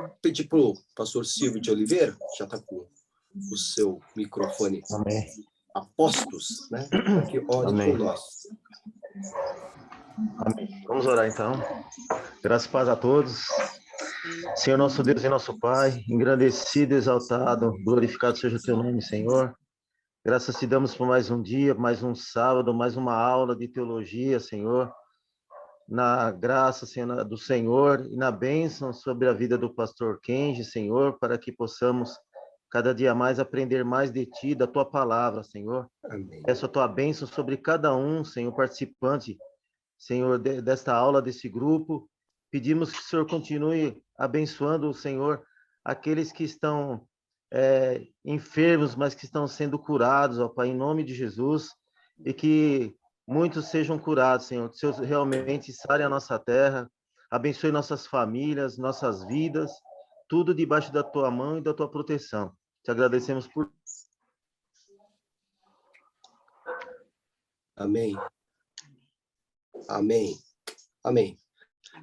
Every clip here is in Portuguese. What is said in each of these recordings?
vou pedir para o pastor Silvio de Oliveira, já está com o seu microfone a postos, né? Para que ore por nós. Amém. Vamos orar então. Graças e paz a todos. Senhor nosso Deus e nosso Pai, engrandecido, exaltado, glorificado seja o teu nome, Senhor. Graças te damos por mais um dia, mais um sábado, mais uma aula de teologia, Senhor. Na graça, Senhor, do Senhor e na bênção sobre a vida do pastor Kenji, Senhor, para que possamos cada dia mais aprender mais de ti, da tua palavra, Senhor. Amém. Peço a tua bênção sobre cada um, Senhor, participante, Senhor, desta aula, desse grupo. Pedimos que o Senhor continue abençoando, Senhor, aqueles que estão enfermos, mas que estão sendo curados, ó Pai, em nome de Jesus, e que muitos sejam curados, Senhor, que o Senhor realmente sare a nossa terra, abençoe nossas famílias, nossas vidas, tudo debaixo da tua mão e da tua proteção. Te agradecemos por... Amém. Amém. Amém.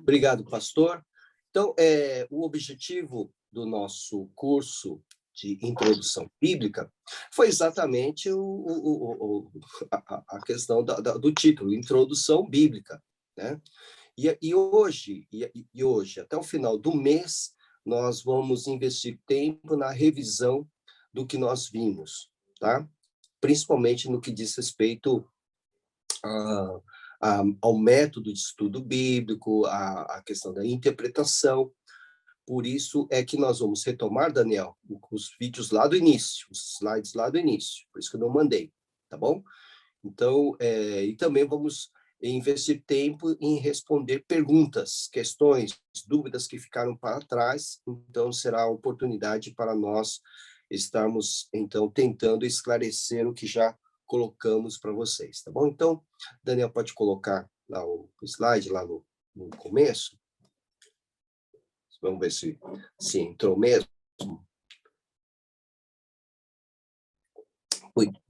Obrigado, pastor. Então, o objetivo do nosso curso de introdução bíblica foi exatamente a questão do título, Introdução Bíblica, né? E hoje, até o final do mês, nós vamos investir tempo na revisão do que nós vimos, tá? Principalmente no que diz respeito ao método de estudo bíblico, a questão da interpretação. Por isso é que nós vamos retomar, Daniel, os vídeos lá do início, os slides lá do início, por isso que eu não mandei, tá bom? Então, e também vamos investir tempo em responder perguntas, questões, dúvidas que ficaram para trás, então será a oportunidade para nós estarmos, então, tentando esclarecer o que já colocamos para vocês, tá bom? Então, Daniel, pode colocar lá o slide, lá no começo. Vamos ver se entrou mesmo.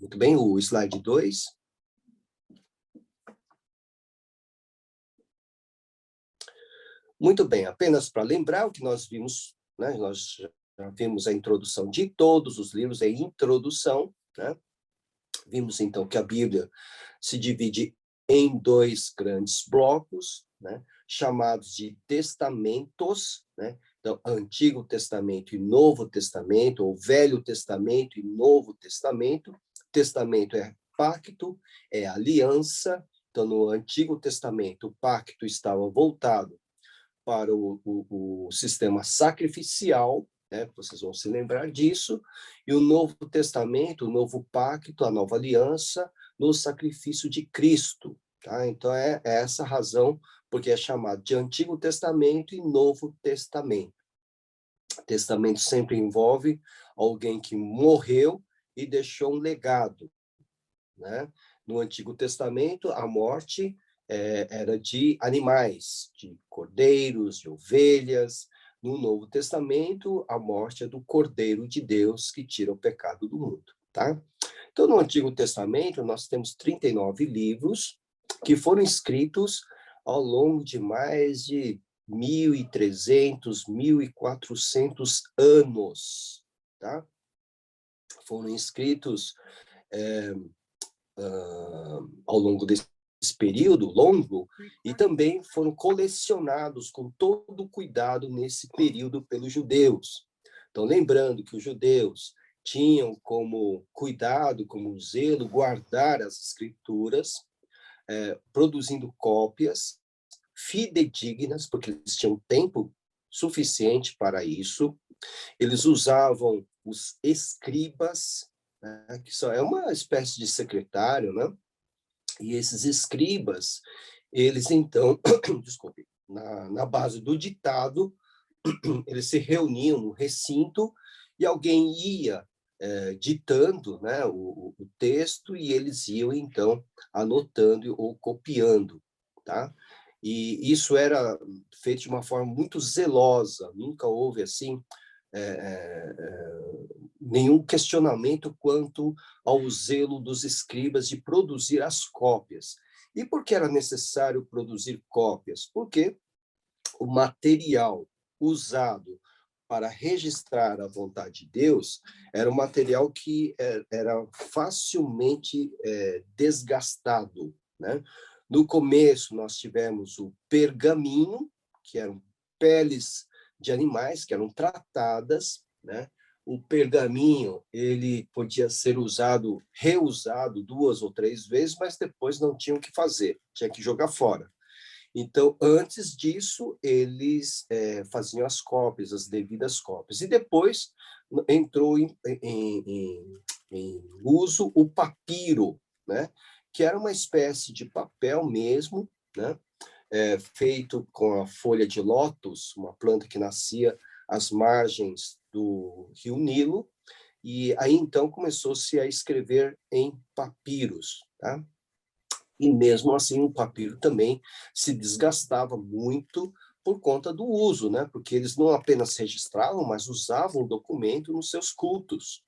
Muito bem, o slide 2. Muito bem, apenas para lembrar o que nós vimos, né? Nós já vimos a introdução de todos os livros, a introdução, né? Vimos, então, que a Bíblia se divide em 2 grandes blocos, né? Chamados de testamentos, né? Então, Antigo Testamento e Novo Testamento, ou Velho Testamento e Novo Testamento. Testamento é pacto, é aliança. Então, no Antigo Testamento, o pacto estava voltado para o sistema sacrificial, né? Vocês vão se lembrar disso, e o Novo Testamento, o Novo Pacto, a Nova Aliança, no sacrifício de Cristo. Tá? Então, é essa a razão porque é chamado de Antigo Testamento e Novo Testamento. Testamento sempre envolve alguém que morreu e deixou um legado, né? No Antigo Testamento, a morte era de animais, de cordeiros, de ovelhas. No Novo Testamento, a morte é do Cordeiro de Deus que tira o pecado do mundo, tá? Então, no Antigo Testamento, nós temos 39 livros que foram escritos ao longo de mais de 1.300, 1.400 anos, tá? Foram escritos ao longo desse período longo, e também foram colecionados com todo o cuidado nesse período pelos judeus. Então, lembrando que os judeus tinham como cuidado, como zelo, guardar as escrituras, produzindo cópias fidedignas, porque eles tinham tempo suficiente para isso. Eles usavam os escribas, né, que só é uma espécie de secretário, né? E esses escribas, eles então, desculpe, na base do ditado, eles se reuniam no recinto e alguém ia ditando, né, o texto, e eles iam então anotando ou copiando, tá? E isso era feito de uma forma muito zelosa, nunca houve assim nenhum questionamento quanto ao zelo dos escribas de produzir as cópias. E por que era necessário produzir cópias? Porque o material usado para registrar a vontade de Deus, era um material que era facilmente desgastado, né? No começo, nós tivemos o pergaminho, que eram peles de animais que eram tratadas, né? O pergaminho, ele podia ser usado, reusado 2 ou 3 vezes, mas depois não tinha o que fazer, tinha que jogar fora. Então, antes disso, eles faziam as cópias, as devidas cópias. E depois entrou em uso o papiro, né? Que era uma espécie de papel mesmo, né? Feito com a folha de lótus, uma planta que nascia às margens do rio Nilo, e aí então começou-se a escrever em papiros, tá? E mesmo assim o papiro também se desgastava muito por conta do uso, né? Porque eles não apenas registravam, mas usavam o documento nos seus cultos.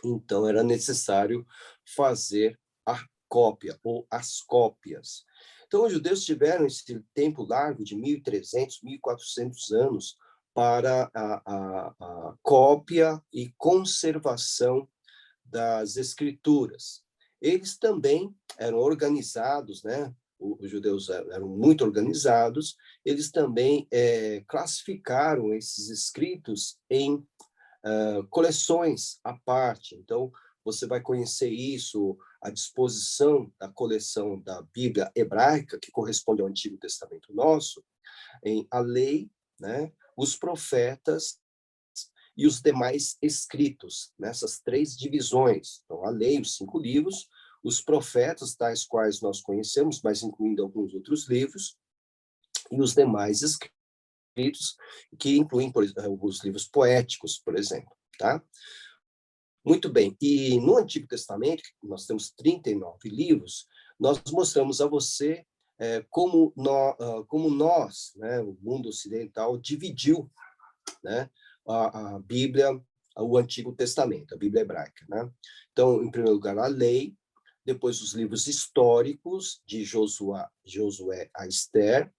Então era necessário fazer a cópia ou as cópias. Então os judeus tiveram esse tempo largo de 1.300, 1.400 anos para a cópia e conservação das escrituras. Eles também eram organizados, né? Os judeus eram muito organizados, eles também classificaram esses escritos em coleções à parte. Então, você vai conhecer isso, a disposição da coleção da Bíblia hebraica, que corresponde ao Antigo Testamento nosso, em a lei, né? Os profetas e os demais escritos, nessas 3 divisões. Então, a lei, os 5 livros, os profetas, tais quais nós conhecemos, mas incluindo alguns outros livros, e os demais escritos, que incluem, por exemplo, os livros poéticos, por exemplo. Tá? Muito bem. E no Antigo Testamento, nós temos 39 livros, nós mostramos a você como nós, né, o mundo ocidental, dividiu, né, a Bíblia, o Antigo Testamento, a Bíblia hebraica, né? Então, em primeiro lugar, a lei, depois os livros históricos de Josué a Esther,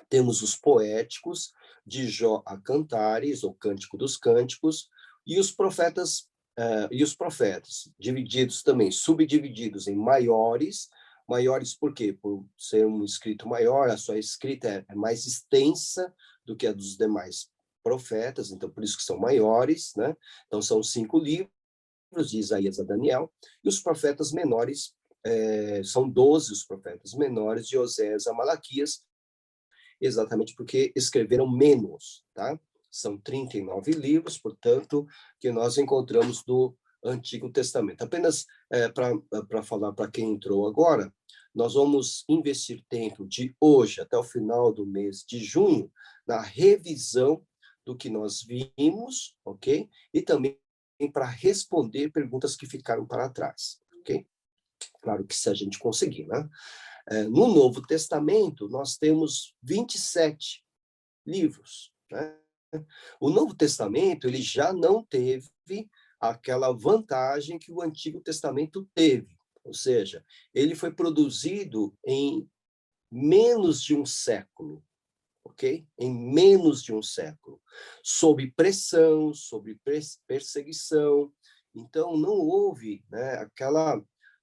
temos os poéticos de Jó a Cantares, ou Cântico dos Cânticos, e os profetas divididos também, subdivididos em maiores. Maiores por quê? Por ser um escrito maior, a sua escrita é mais extensa do que a dos demais profetas, então por isso que são maiores, né? Então são 5 livros, de Isaías a Daniel, e os profetas menores, são 12 os profetas menores, de Osés a Malaquias, exatamente porque escreveram menos, tá? São 39 livros, portanto, que nós encontramos do Antigo Testamento. Apenas para falar para quem entrou agora, nós vamos investir tempo de hoje até o final do mês de junho na revisão do que nós vimos, ok? E também para responder perguntas que ficaram para trás, ok? Claro que se a gente conseguir, né? No Novo Testamento, nós temos 27 livros, né? O Novo Testamento ele já não teve aquela vantagem que o Antigo Testamento teve, ou seja, ele foi produzido em menos de um século, ok? Em menos de um século, sob pressão, sob perseguição. Então, não houve, né,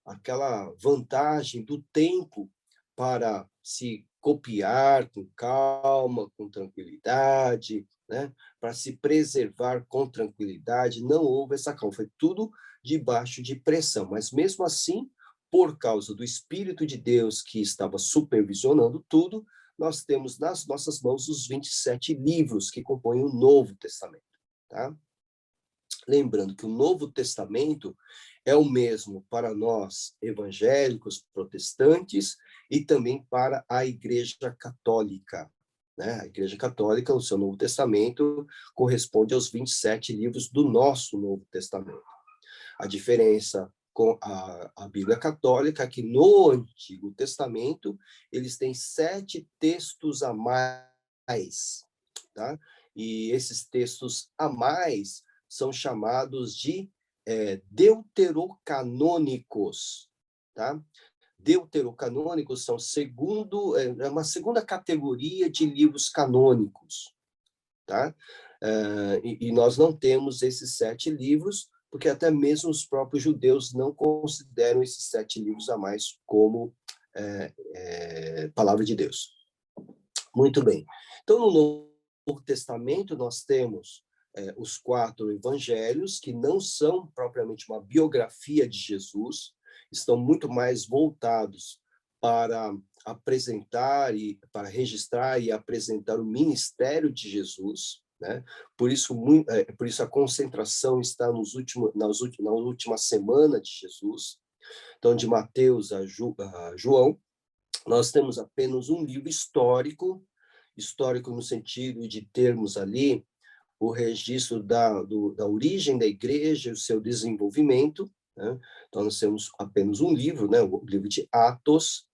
aquela vantagem do tempo para se copiar com calma, com tranquilidade, né? Para se preservar com tranquilidade. Não houve essa calma, foi tudo debaixo de pressão. Mas, mesmo assim, por causa do Espírito de Deus que estava supervisionando tudo, nós temos nas nossas mãos os 27 livros que compõem o Novo Testamento. Tá? Lembrando que o Novo Testamento é o mesmo para nós evangélicos, protestantes, e também para a Igreja Católica. Né? A Igreja Católica, o seu Novo Testamento, corresponde aos 27 livros do nosso Novo Testamento. A diferença com a Bíblia Católica é que no Antigo Testamento eles têm 7 textos a mais, tá? E esses textos a mais são chamados de deuterocanônicos, tá? Deuterocanônicos são uma segunda categoria de livros canônicos, tá? e nós não temos esses 7 livros, porque até mesmo os próprios judeus não consideram esses 7 livros a mais como palavra de Deus. Muito bem. Então, no Novo Testamento, nós temos os 4 evangelhos, que não são propriamente uma biografia de Jesus, estão muito mais voltados para apresentar e para registrar e apresentar o ministério de Jesus, né? Por isso a concentração está na última semana de Jesus. Então, de Mateus a João, nós temos apenas um livro histórico no sentido de termos ali o registro da origem da igreja, o seu desenvolvimento, né? Então, nós temos apenas um livro, né? O livro de Atos.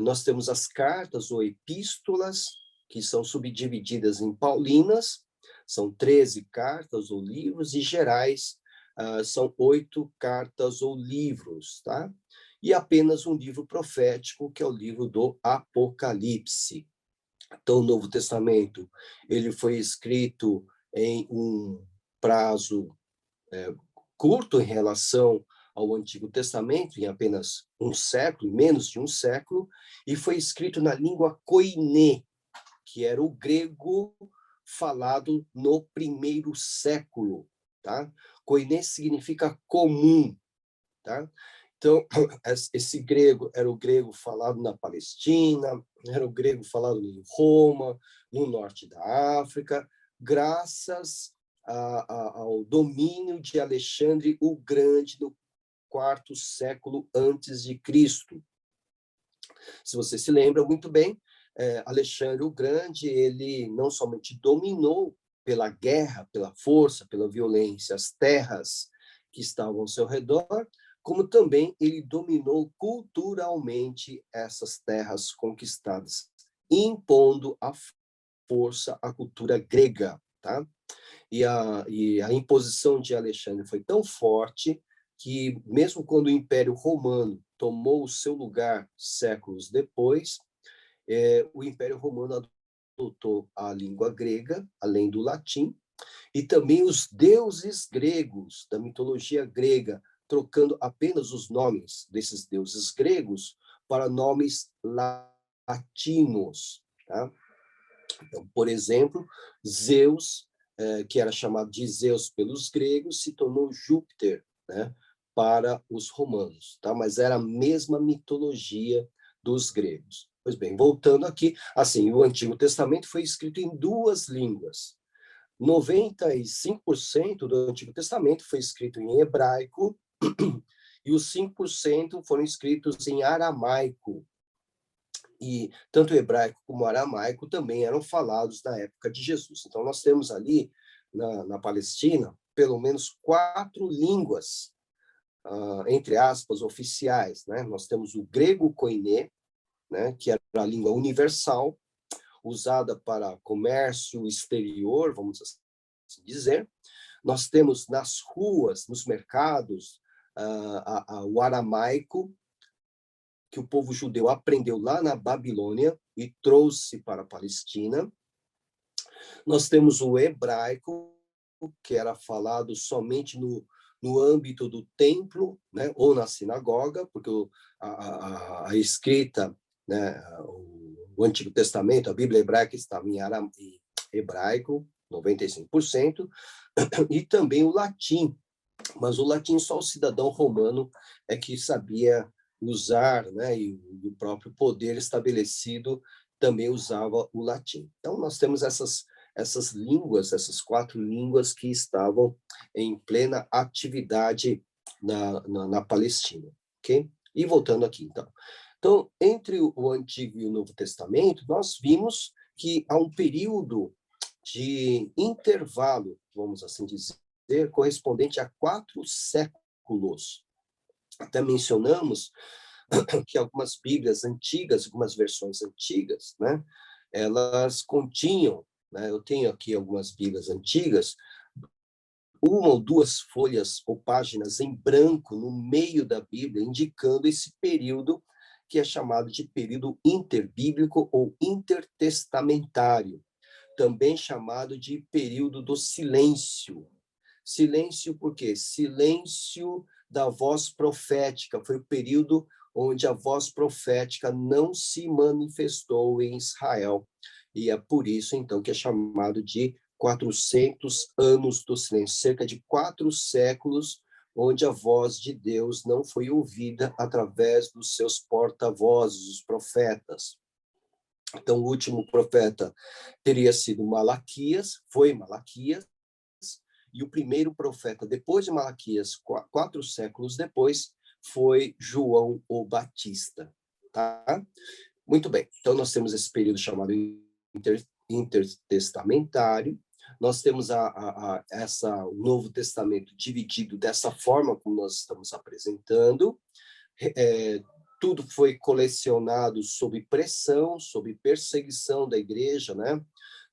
Nós temos as cartas ou epístolas, que são subdivididas em paulinas, são 13 cartas ou livros, e gerais são 8 cartas ou livros, tá? E apenas um livro profético, que é o livro do Apocalipse. Então, o Novo Testamento ele foi escrito em um prazo curto em relação ao Antigo Testamento, em apenas um século, menos de um século, e foi escrito na língua koiné, que era o grego falado no primeiro século, tá? Koiné significa comum, tá? Então, esse grego era o grego falado na Palestina, era o grego falado em Roma, no norte da África, graças ao domínio de Alexandre o Grande no quarto século antes de Cristo. Se você se lembra muito bem, Alexandre o Grande, ele não somente dominou pela guerra, pela força, pela violência, as terras que estavam ao seu redor, como também ele dominou culturalmente essas terras conquistadas, impondo a força à cultura grega, tá? E a imposição de Alexandre foi tão forte que, mesmo quando o Império Romano tomou o seu lugar séculos depois, o Império Romano adotou a língua grega, além do latim, e também os deuses gregos, da mitologia grega, trocando apenas os nomes desses deuses gregos para nomes latinos. Tá? Então, por exemplo, Zeus, que era chamado de Zeus pelos gregos, se tornou Júpiter, né, para os romanos, tá? Mas era a mesma mitologia dos gregos. Pois bem, voltando aqui, assim, o Antigo Testamento foi escrito em 2 línguas. 95% do Antigo Testamento foi escrito em hebraico e os 5% foram escritos em aramaico. E tanto o hebraico como o aramaico também eram falados na época de Jesus. Então, nós temos ali, na Palestina, pelo menos 4 línguas, entre aspas, oficiais, né? Nós temos o grego koiné, né, que era a língua universal, usada para comércio exterior, vamos assim dizer. Nós temos nas ruas, nos mercados, o aramaico, que o povo judeu aprendeu lá na Babilônia e trouxe para a Palestina. Nós temos o hebraico, que era falado somente no âmbito do templo, né, ou na sinagoga, porque a escrita, né, o Antigo Testamento, a Bíblia hebraica estava em hebraico, 95%, e também o latim, mas o latim só o cidadão romano é que sabia usar, né, e o próprio poder estabelecido também usava o latim. Então, nós temos essas línguas, essas 4 línguas que estavam em plena atividade na Palestina, ok? E voltando aqui, então. Então, entre o Antigo e o Novo Testamento, nós vimos que há um período de intervalo, vamos assim dizer, correspondente a 4 séculos. Até mencionamos que algumas Bíblias antigas, algumas versões antigas, né, elas continham, né, eu tenho aqui algumas Bíblias antigas, 1 ou 2 folhas ou páginas em branco no meio da Bíblia, indicando esse período que é chamado de período interbíblico ou intertestamentário. também chamado de período do silêncio. Silêncio por quê? Silêncio da voz profética. Foi o período onde a voz profética não se manifestou em Israel. E é por isso, então, que é chamado de 400 anos do silêncio, cerca de 4 séculos, onde a voz de Deus não foi ouvida através dos seus porta-vozes, os profetas. Então, o último profeta teria sido Malaquias, foi Malaquias, e o primeiro profeta, depois de Malaquias, 4 séculos depois, foi João o Batista. Tá? Muito bem. Então, nós temos esse período chamado intertestamentário. Nós temos o Novo Testamento dividido dessa forma como nós estamos apresentando. Tudo foi colecionado sob pressão, sob perseguição da igreja, né?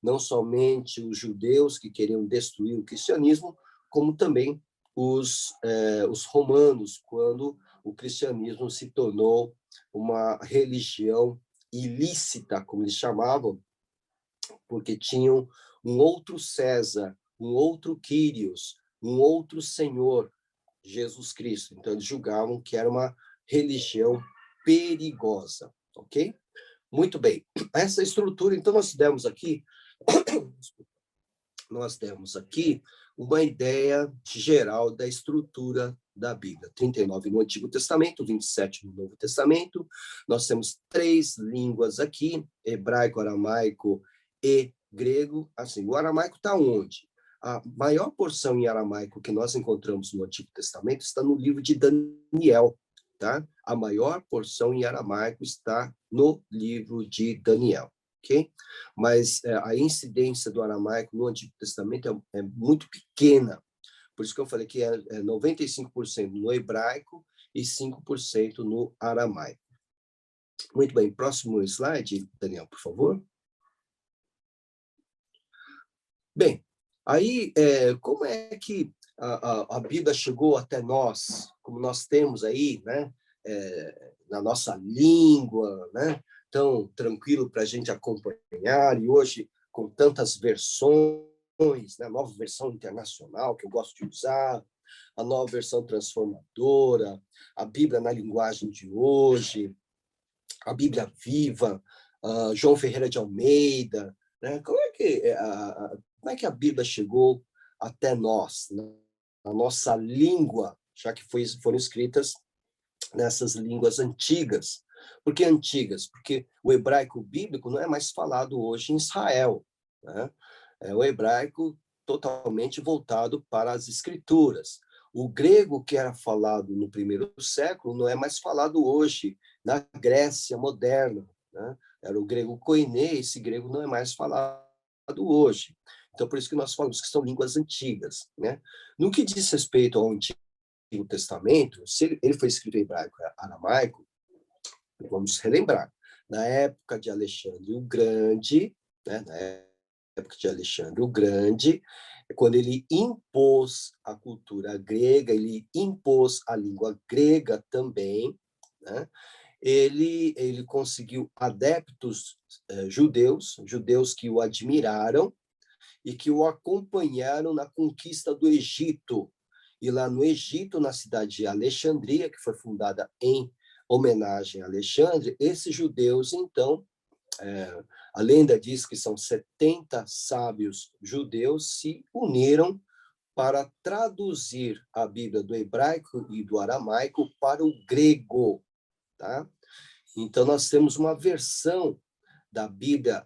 Não somente os judeus que queriam destruir o cristianismo, como também os romanos, quando o cristianismo se tornou uma religião ilícita, como eles chamavam, porque tinham um outro César, um outro Quírios, um outro Senhor, Jesus Cristo. Então, eles julgavam que era uma religião perigosa, ok? Muito bem. Essa estrutura, então, nós demos aqui uma ideia geral da estrutura da Bíblia. 39 no Antigo Testamento, 27 no Novo Testamento. Nós temos 3 línguas aqui, hebraico, aramaico e grego. Assim, o aramaico está onde? A maior porção em aramaico que nós encontramos no Antigo Testamento está no livro de Daniel, tá? A maior porção em aramaico está no livro de Daniel, ok? Mas a incidência do aramaico no Antigo Testamento é muito pequena. Por isso que eu falei que é 95% no hebraico e 5% no aramaico. Muito bem, próximo slide, Daniel, por favor. Bem, aí, como é que a Bíblia chegou até nós, como nós temos aí, né, na nossa língua, né, tão tranquilo para a gente acompanhar, e hoje com tantas versões, né, a nova versão internacional que eu gosto de usar, a nova versão transformadora, a Bíblia na linguagem de hoje, a Bíblia viva, João Ferreira de Almeida, né? Como é que a Bíblia chegou até nós, né? A nossa língua, já que foram escritas nessas línguas antigas. Por que antigas? Porque o hebraico bíblico não é mais falado hoje em Israel, né? É o hebraico totalmente voltado para as escrituras. O grego que era falado no primeiro século não é mais falado hoje na Grécia moderna, né? Era o grego koiné, esse grego não é mais falado hoje. Então, por isso que nós falamos que são línguas antigas, né? No que diz respeito ao Antigo Testamento, se ele foi escrito em hebraico aramaico, vamos relembrar, na época de Alexandre o Grande, né, na época de Alexandre o Grande, quando ele impôs a cultura grega, ele impôs a língua grega também, né? Ele conseguiu adeptos judeus que o admiraram e que o acompanharam na conquista do Egito. E lá no Egito, na cidade de Alexandria, que foi fundada em homenagem a Alexandre, esses judeus, então, a lenda diz que são 70 sábios judeus se uniram para traduzir a Bíblia do hebraico e do aramaico para o grego, tá? Então, nós temos uma versão da Bíblia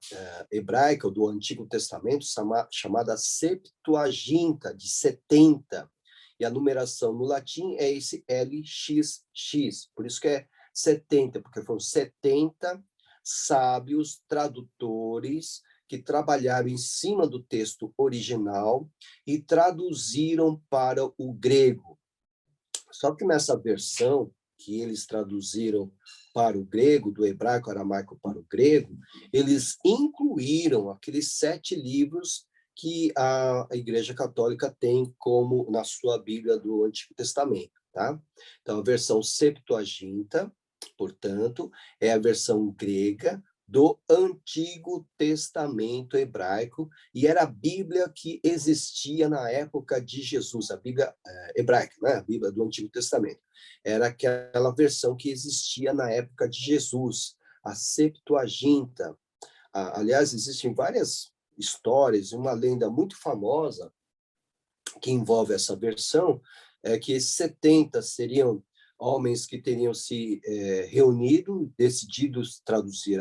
hebraica, do Antigo Testamento, chamada Septuaginta, de 70. E a numeração no latim é esse LXX. Por isso que é 70, porque foram 70 sábios tradutores que trabalharam em cima do texto original e traduziram para o grego. Só que nessa versão que eles traduziram para o grego, do hebraico aramaico para o grego, eles incluíram aqueles 7 livros que a Igreja Católica tem como na sua Bíblia do Antigo Testamento, tá? Então, a versão Septuaginta, portanto, é a versão grega do Antigo Testamento hebraico, e era a Bíblia que existia na época de Jesus, a Bíblia hebraica, né? A Bíblia do Antigo Testamento. Era aquela versão que existia na época de Jesus, a Septuaginta. Aliás, existem várias histórias, uma lenda muito famosa que envolve essa versão, é que esses 70 seriam homens que teriam se reunido, decidido traduzir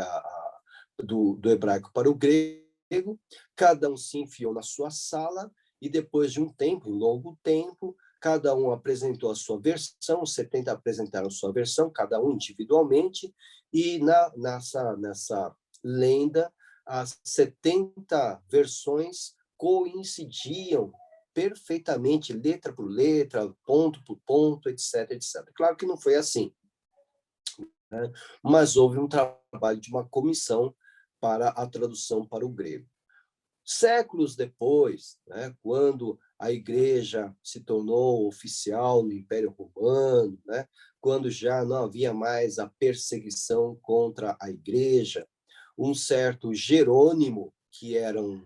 do hebraico para o grego, cada um se enfiou na sua sala, e depois de um tempo, um longo tempo, cada um apresentou a sua versão, os 70 apresentaram a sua versão, cada um individualmente, e nessa lenda, as 70 versões coincidiam perfeitamente, letra por letra, ponto por ponto, etc, etc. Claro que não foi assim, né? Mas houve um trabalho de uma comissão para a tradução para o grego. Séculos depois, né, quando a igreja se tornou oficial no Império Romano, né, quando já não havia mais a perseguição contra a igreja, um certo Jerônimo, que era um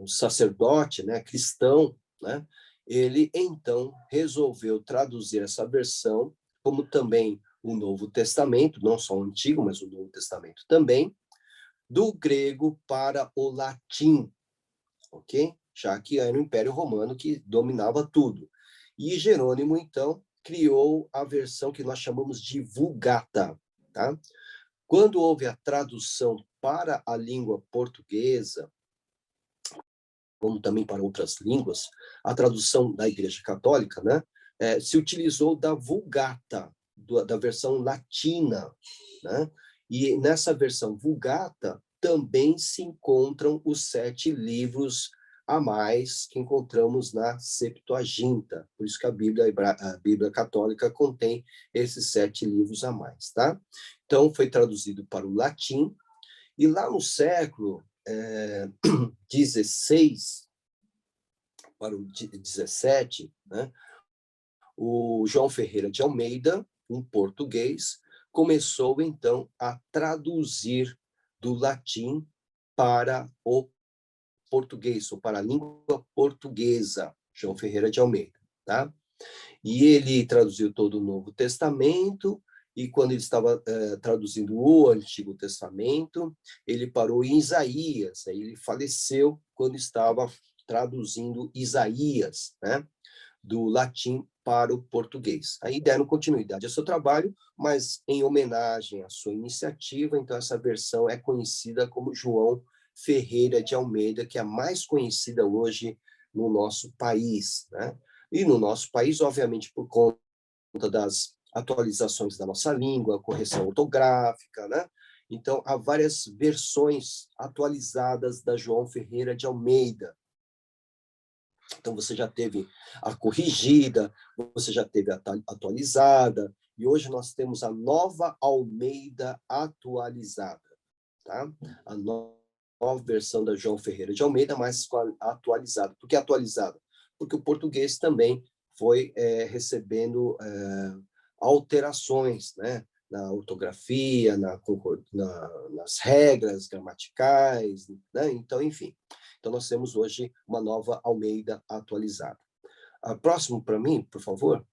sacerdote, né, cristão, né, ele então resolveu traduzir essa versão, como também o Novo Testamento, não só o Antigo, mas o Novo Testamento também, do grego para o latim, ok? Já que era o Império Romano que dominava tudo. E Jerônimo, então, criou a versão que nós chamamos de Vulgata, tá? Quando houve a tradução para a língua portuguesa, como também para outras línguas, a tradução da Igreja Católica, né, se utilizou da Vulgata, da versão latina, né? E nessa versão Vulgata também se encontram os 7 livros a mais que encontramos na Septuaginta. Por isso que a Bíblia Católica contém esses 7 livros a mais, tá? Então, foi traduzido para o latim, e lá no século 16 para o 17, né, o João Ferreira de Almeida, um português, começou então a traduzir do latim para o português, ou para a língua portuguesa, João Ferreira de Almeida, tá? E ele traduziu todo o Novo Testamento, e quando ele estava traduzindo o Antigo Testamento, ele parou em Isaías, aí ele faleceu quando estava traduzindo Isaías, né, do latim para o português. Aí deram continuidade ao seu trabalho, mas em homenagem à sua iniciativa, então essa versão é conhecida como João Ferreira de Almeida, que é a mais conhecida hoje no nosso país, né? E no nosso país, obviamente, por conta das atualizações da nossa língua, correção ortográfica, né? Então, há várias versões atualizadas da João Ferreira de Almeida. Então, você já teve a corrigida, você já teve a atualizada, e hoje nós temos a nova Almeida atualizada, tá? A nova versão da João Ferreira de Almeida, mas atualizada. Por que atualizada? Porque o português também foi recebendo alterações, né? Na ortografia, nas regras gramaticais, né? Então, enfim. Então, nós temos hoje uma nova Almeida atualizada. Próximo para mim, por favor.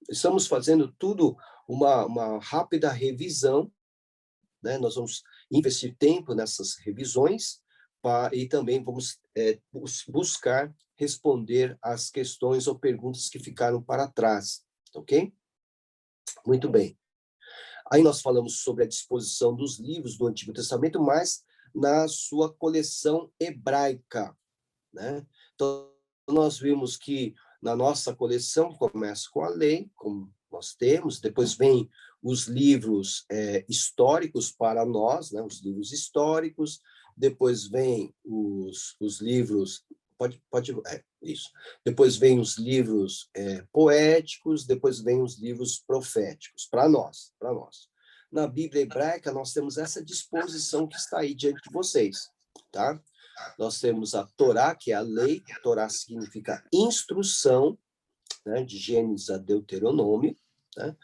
Estamos fazendo tudo uma rápida revisão, né? Nós vamos investir tempo nessas revisões e também vamos buscar responder às questões ou perguntas que ficaram para trás, ok? Muito bem. Aí nós falamos sobre a disposição dos livros do Antigo Testamento, mas na sua coleção hebraica, né? Então, nós vimos que na nossa coleção começa com a lei, como nós temos, depois vem os livros históricos para nós, né? Os livros históricos, depois vem os livros, isso. Depois vem os livros poéticos, depois vem os livros proféticos, para nós, para nós. Na Bíblia hebraica, nós temos essa disposição que está aí diante de vocês, tá? Nós temos a Torá, que é a lei. Torá significa instrução, né, de Gênesis a Deuteronômio, né?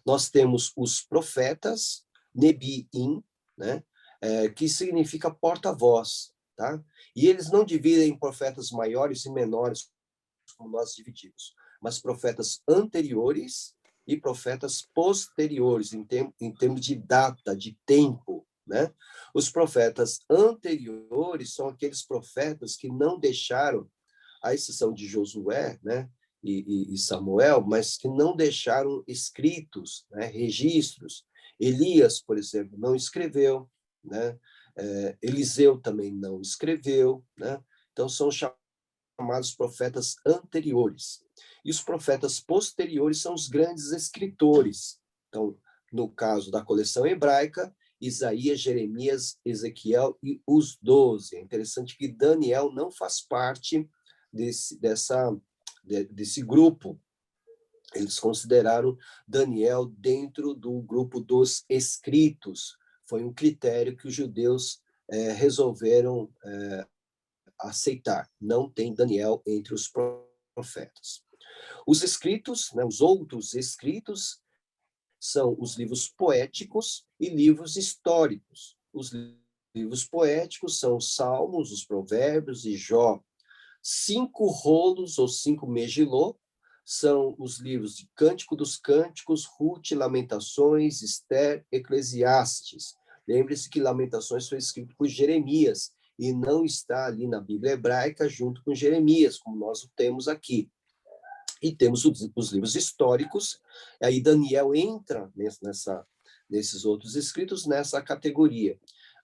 Nós temos os profetas, Nebiim, né? Que significa porta-voz, tá? E eles não dividem em profetas maiores e menores, como nós dividimos, mas profetas anteriores e profetas posteriores, em termos de data, de tempo, né? Os profetas anteriores são aqueles profetas que não deixaram, à exceção de Josué, né, e Samuel, mas que não deixaram escritos, né, registros. Elias, por exemplo, não escreveu, né? Eliseu também não escreveu, né? Então são chamados profetas anteriores. E os profetas posteriores são os grandes escritores. Então, no caso da coleção hebraica, Isaías, Jeremias, Ezequiel e os 12. É interessante que Daniel não faz parte desse grupo. Eles consideraram Daniel dentro do grupo dos escritos. Foi um critério que os judeus resolveram aceitar. Não tem Daniel entre os profetas. Os escritos, né, os outros escritos, são os livros poéticos e livros históricos. Os livros poéticos são os Salmos, os Provérbios e Jó. 5 rolos, ou 5 megilô, são os livros de Cântico dos Cânticos, Ruth, Lamentações, Esther, Eclesiastes. Lembre-se que Lamentações foi escrito por Jeremias, e não está ali na Bíblia hebraica junto com Jeremias, como nós o temos aqui. E temos os livros históricos, aí Daniel entra nesses outros escritos, nessa categoria.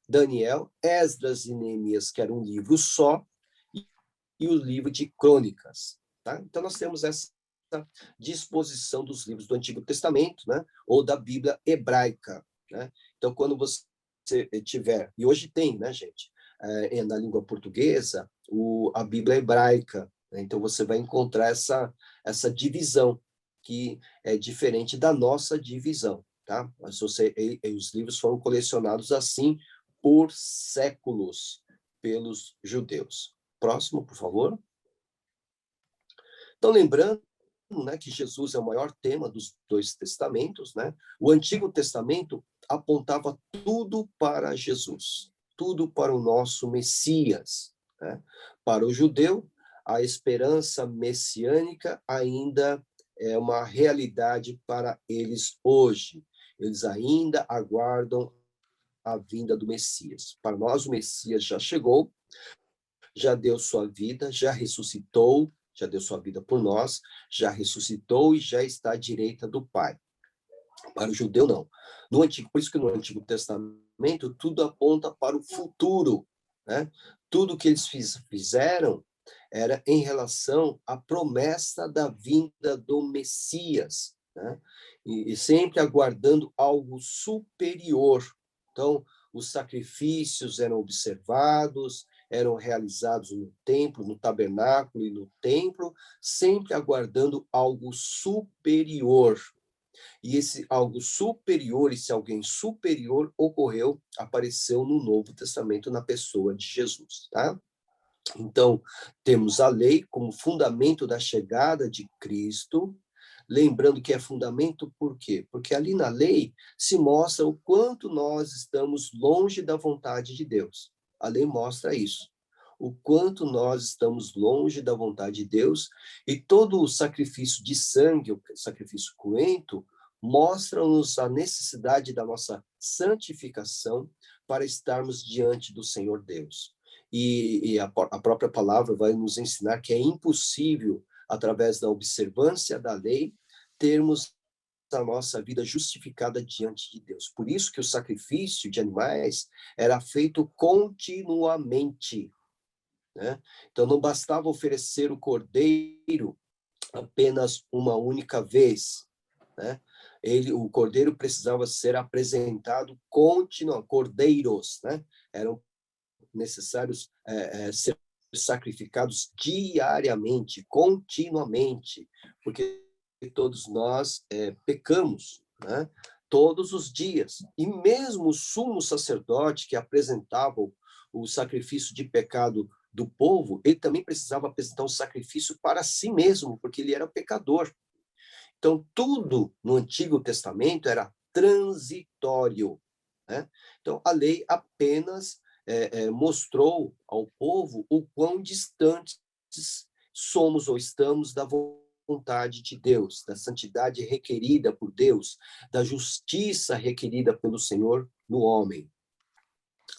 Daniel, Esdras e Neemias, que era um livro só, e o livro de Crônicas. Tá? Então, nós temos essa disposição dos livros do Antigo Testamento, né? Ou da Bíblia hebraica. Né? Então, quando você tiver, e hoje tem, né, gente, na língua portuguesa, a Bíblia hebraica. Né? Então, você vai encontrar essa divisão, que é diferente da nossa divisão. Tá? Mas os livros foram colecionados assim por séculos pelos judeus. Próximo, por favor. Então, lembrando, né, que Jesus é o maior tema dos dois testamentos, né? O Antigo Testamento apontava tudo para Jesus, tudo para o nosso Messias. Né? Para o judeu, a esperança messiânica ainda é uma realidade para eles hoje. Eles ainda aguardam a vinda do Messias. Para nós, o Messias já chegou, já deu sua vida, já ressuscitou, já deu sua vida por nós, já ressuscitou e já está à direita do Pai. Para o judeu, não. Por isso que no Antigo Testamento tudo aponta para o futuro. Né? Tudo que eles fizeram era em relação à promessa da vinda do Messias. Né? E sempre aguardando algo superior. Então, os sacrifícios eram observados, eram realizados no templo, no tabernáculo e no templo, sempre aguardando algo superior. E esse algo superior, esse alguém superior apareceu no Novo Testamento na pessoa de Jesus, tá? Então, temos a lei como fundamento da chegada de Cristo, lembrando que é fundamento por quê? Porque ali na lei se mostra o quanto nós estamos longe da vontade de Deus. A lei mostra isso. O quanto nós estamos longe da vontade de Deus, e todo o sacrifício de sangue, o sacrifício cruento, mostra-nos a necessidade da nossa santificação para estarmos diante do Senhor Deus. E a própria palavra vai nos ensinar que é impossível, através da observância da lei, termos a nossa vida justificada diante de Deus. Por isso que o sacrifício de animais era feito continuamente. Né? Então, não bastava oferecer o cordeiro apenas uma única vez. Né? O cordeiro precisava ser apresentado continuamente. Cordeiros, né? Eram necessários ser sacrificados diariamente, continuamente, porque todos nós pecamos, né? Todos os dias. E mesmo o sumo sacerdote que apresentava o sacrifício de pecado do povo, ele também precisava apresentar um sacrifício para si mesmo, porque ele era pecador. Então, tudo no Antigo Testamento era transitório, né? Então, a lei apenas mostrou ao povo o quão distantes somos ou estamos da vontade de Deus, da santidade requerida por Deus, da justiça requerida pelo Senhor no homem.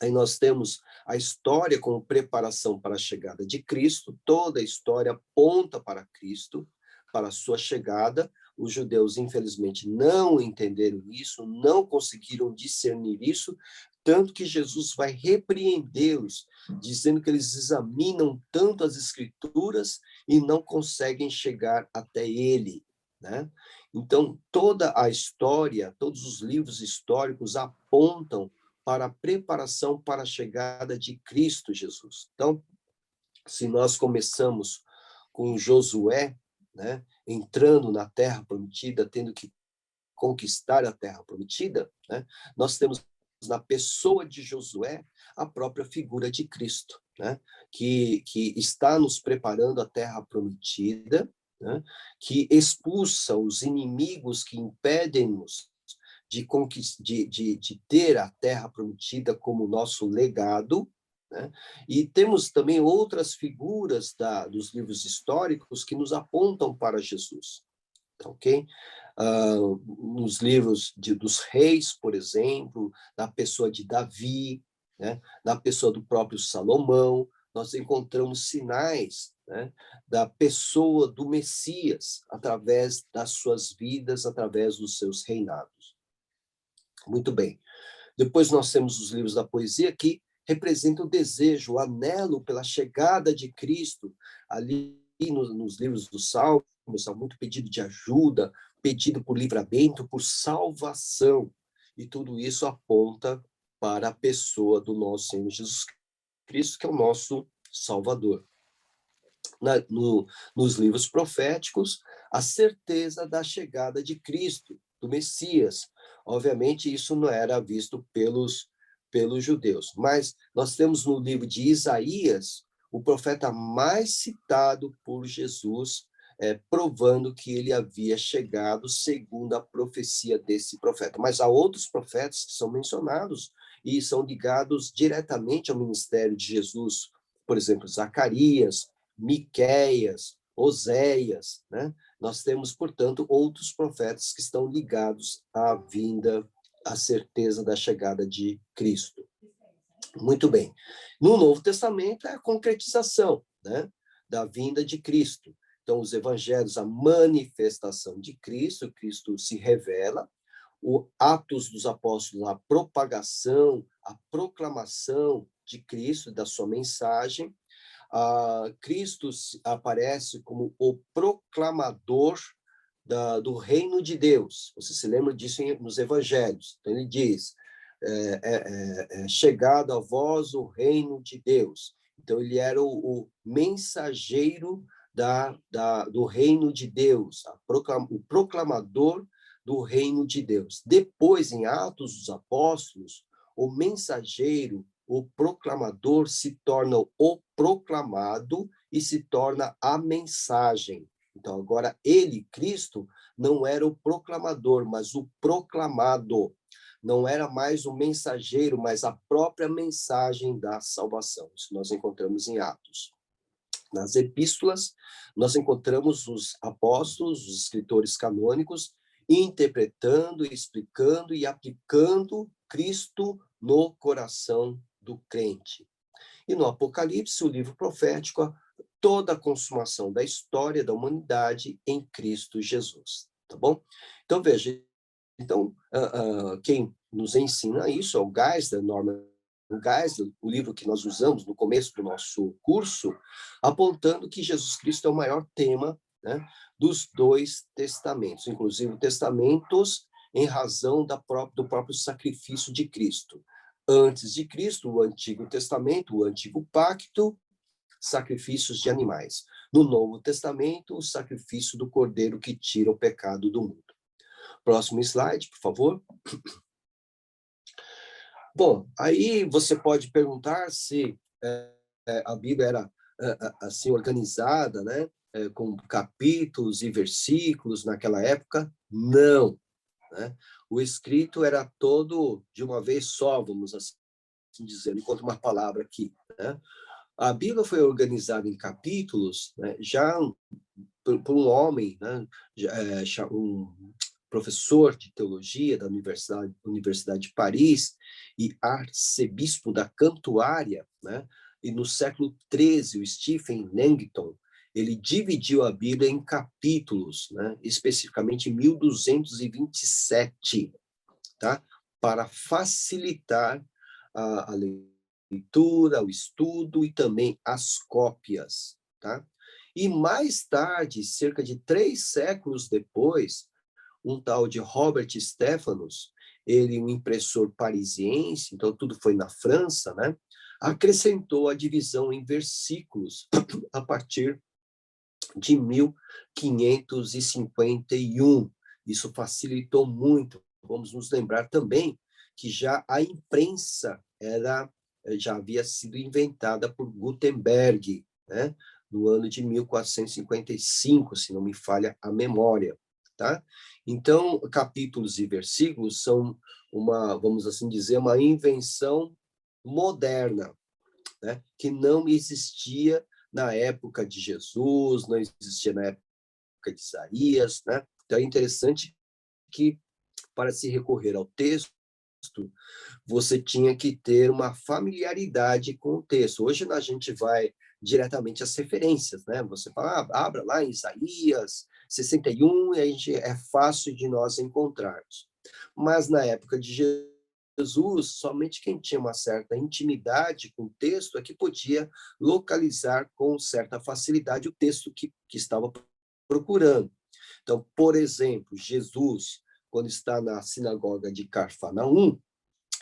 Aí nós temos a história como preparação para a chegada de Cristo, toda a história aponta para Cristo, para a sua chegada. Os judeus, infelizmente, não entenderam isso, não conseguiram discernir isso, tanto que Jesus vai repreendê-los, dizendo que eles examinam tanto as Escrituras e não conseguem chegar até ele, né? Então, toda a história, todos os livros históricos apontam para a preparação para a chegada de Cristo Jesus. Então, se nós começamos com Josué, né, entrando na Terra Prometida, tendo que conquistar a Terra Prometida, né, nós temos na pessoa de Josué a própria figura de Cristo, né, que está nos preparando a Terra Prometida, né, que expulsa os inimigos que impedem-nos de ter a Terra Prometida como nosso legado, né? E temos também outras figuras dos livros históricos que nos apontam para Jesus, ok? Nos livros dos reis, por exemplo, na pessoa de Davi, né? Na pessoa do próprio Salomão, nós encontramos sinais, né, da pessoa do Messias, através das suas vidas, através dos seus reinados. Muito bem. Depois nós temos os livros da poesia que representam o desejo, o anelo pela chegada de Cristo. Ali nos livros dos Salmos, há muito pedido de ajuda, pedido por livramento, por salvação. E tudo isso aponta para a pessoa do nosso Senhor Jesus Cristo, que é o nosso Salvador. Nos livros proféticos, a certeza da chegada de Cristo, do Messias. Obviamente, isso não era visto pelos judeus, mas nós temos no livro de Isaías o profeta mais citado por Jesus, provando que ele havia chegado segundo a profecia desse profeta. Mas há outros profetas que são mencionados e são ligados diretamente ao ministério de Jesus. Por exemplo, Zacarias, Miqueias, Oséias, né? Nós temos, portanto, outros profetas que estão ligados à vinda, à certeza da chegada de Cristo. Muito bem. No Novo Testamento é a concretização, né, da vinda de Cristo. Então, os evangelhos, a manifestação de Cristo, Cristo se revela, o Atos dos Apóstolos, a propagação, a proclamação de Cristo, da sua mensagem. Cristo aparece como o proclamador do reino de Deus. Você se lembra disso nos evangelhos. Então, ele diz, chegado a vós o reino de Deus. Então, ele era o mensageiro do reino de Deus, o proclamador do reino de Deus. Depois, em Atos dos Apóstolos, o mensageiro, o proclamador se torna o proclamado e se torna a mensagem. Então, agora, ele, Cristo, não era o proclamador, mas o proclamado. Não era mais o mensageiro, mas a própria mensagem da salvação. Isso nós encontramos em Atos. Nas epístolas, nós encontramos os apóstolos, os escritores canônicos, interpretando, explicando e aplicando Cristo no coração do crente. E no Apocalipse, o livro profético, toda a consumação da história da humanidade em Cristo Jesus. Tá bom? Então, veja, quem nos ensina isso é o Geisler, Norman Geisler, o livro que nós usamos no começo do nosso curso, apontando que Jesus Cristo é o maior tema, né, dos dois testamentos, inclusive testamentos em razão do próprio sacrifício de Cristo. Antes de Cristo, o Antigo Testamento, o Antigo Pacto, sacrifícios de animais. No Novo Testamento, o sacrifício do Cordeiro que tira o pecado do mundo. Próximo slide, por favor. Bom, aí você pode perguntar se a Bíblia era assim organizada, né, com capítulos e versículos naquela época? Não, né? O escrito era todo de uma vez só, vamos assim dizer, enquanto uma palavra aqui, né? A Bíblia foi organizada em capítulos, né, já por um homem, né, um professor de teologia da Universidade de Paris e arcebispo da Cantuária, né, e no século XIII, o Stephen Langton, ele dividiu a Bíblia em capítulos, né, especificamente em 1227, tá, para facilitar a leitura, o estudo e também as cópias, tá? E mais tarde, cerca de 3 séculos depois, um tal de Robert Stephanus, ele um impressor parisiense, então tudo foi na França, né? Acrescentou a divisão em versículos a partir de 1551. Isso facilitou muito. Vamos nos lembrar também que já a imprensa já havia sido inventada por Gutenberg, né? No ano de 1455, se não me falha a memória, tá? Então, capítulos e versículos são vamos assim dizer, uma invenção moderna, né? Que não existia na época de Jesus, não existia na época de Isaías, né? Então é interessante que, para se recorrer ao texto, você tinha que ter uma familiaridade com o texto. Hoje a gente vai diretamente às referências, né? Você fala, abra lá em Isaías 61, e aí é fácil de nós encontrarmos. Mas na época de Jesus, somente quem tinha uma certa intimidade com o texto é que podia localizar com certa facilidade o texto que estava procurando. Então, por exemplo, Jesus, quando está na sinagoga de Cafarnaum,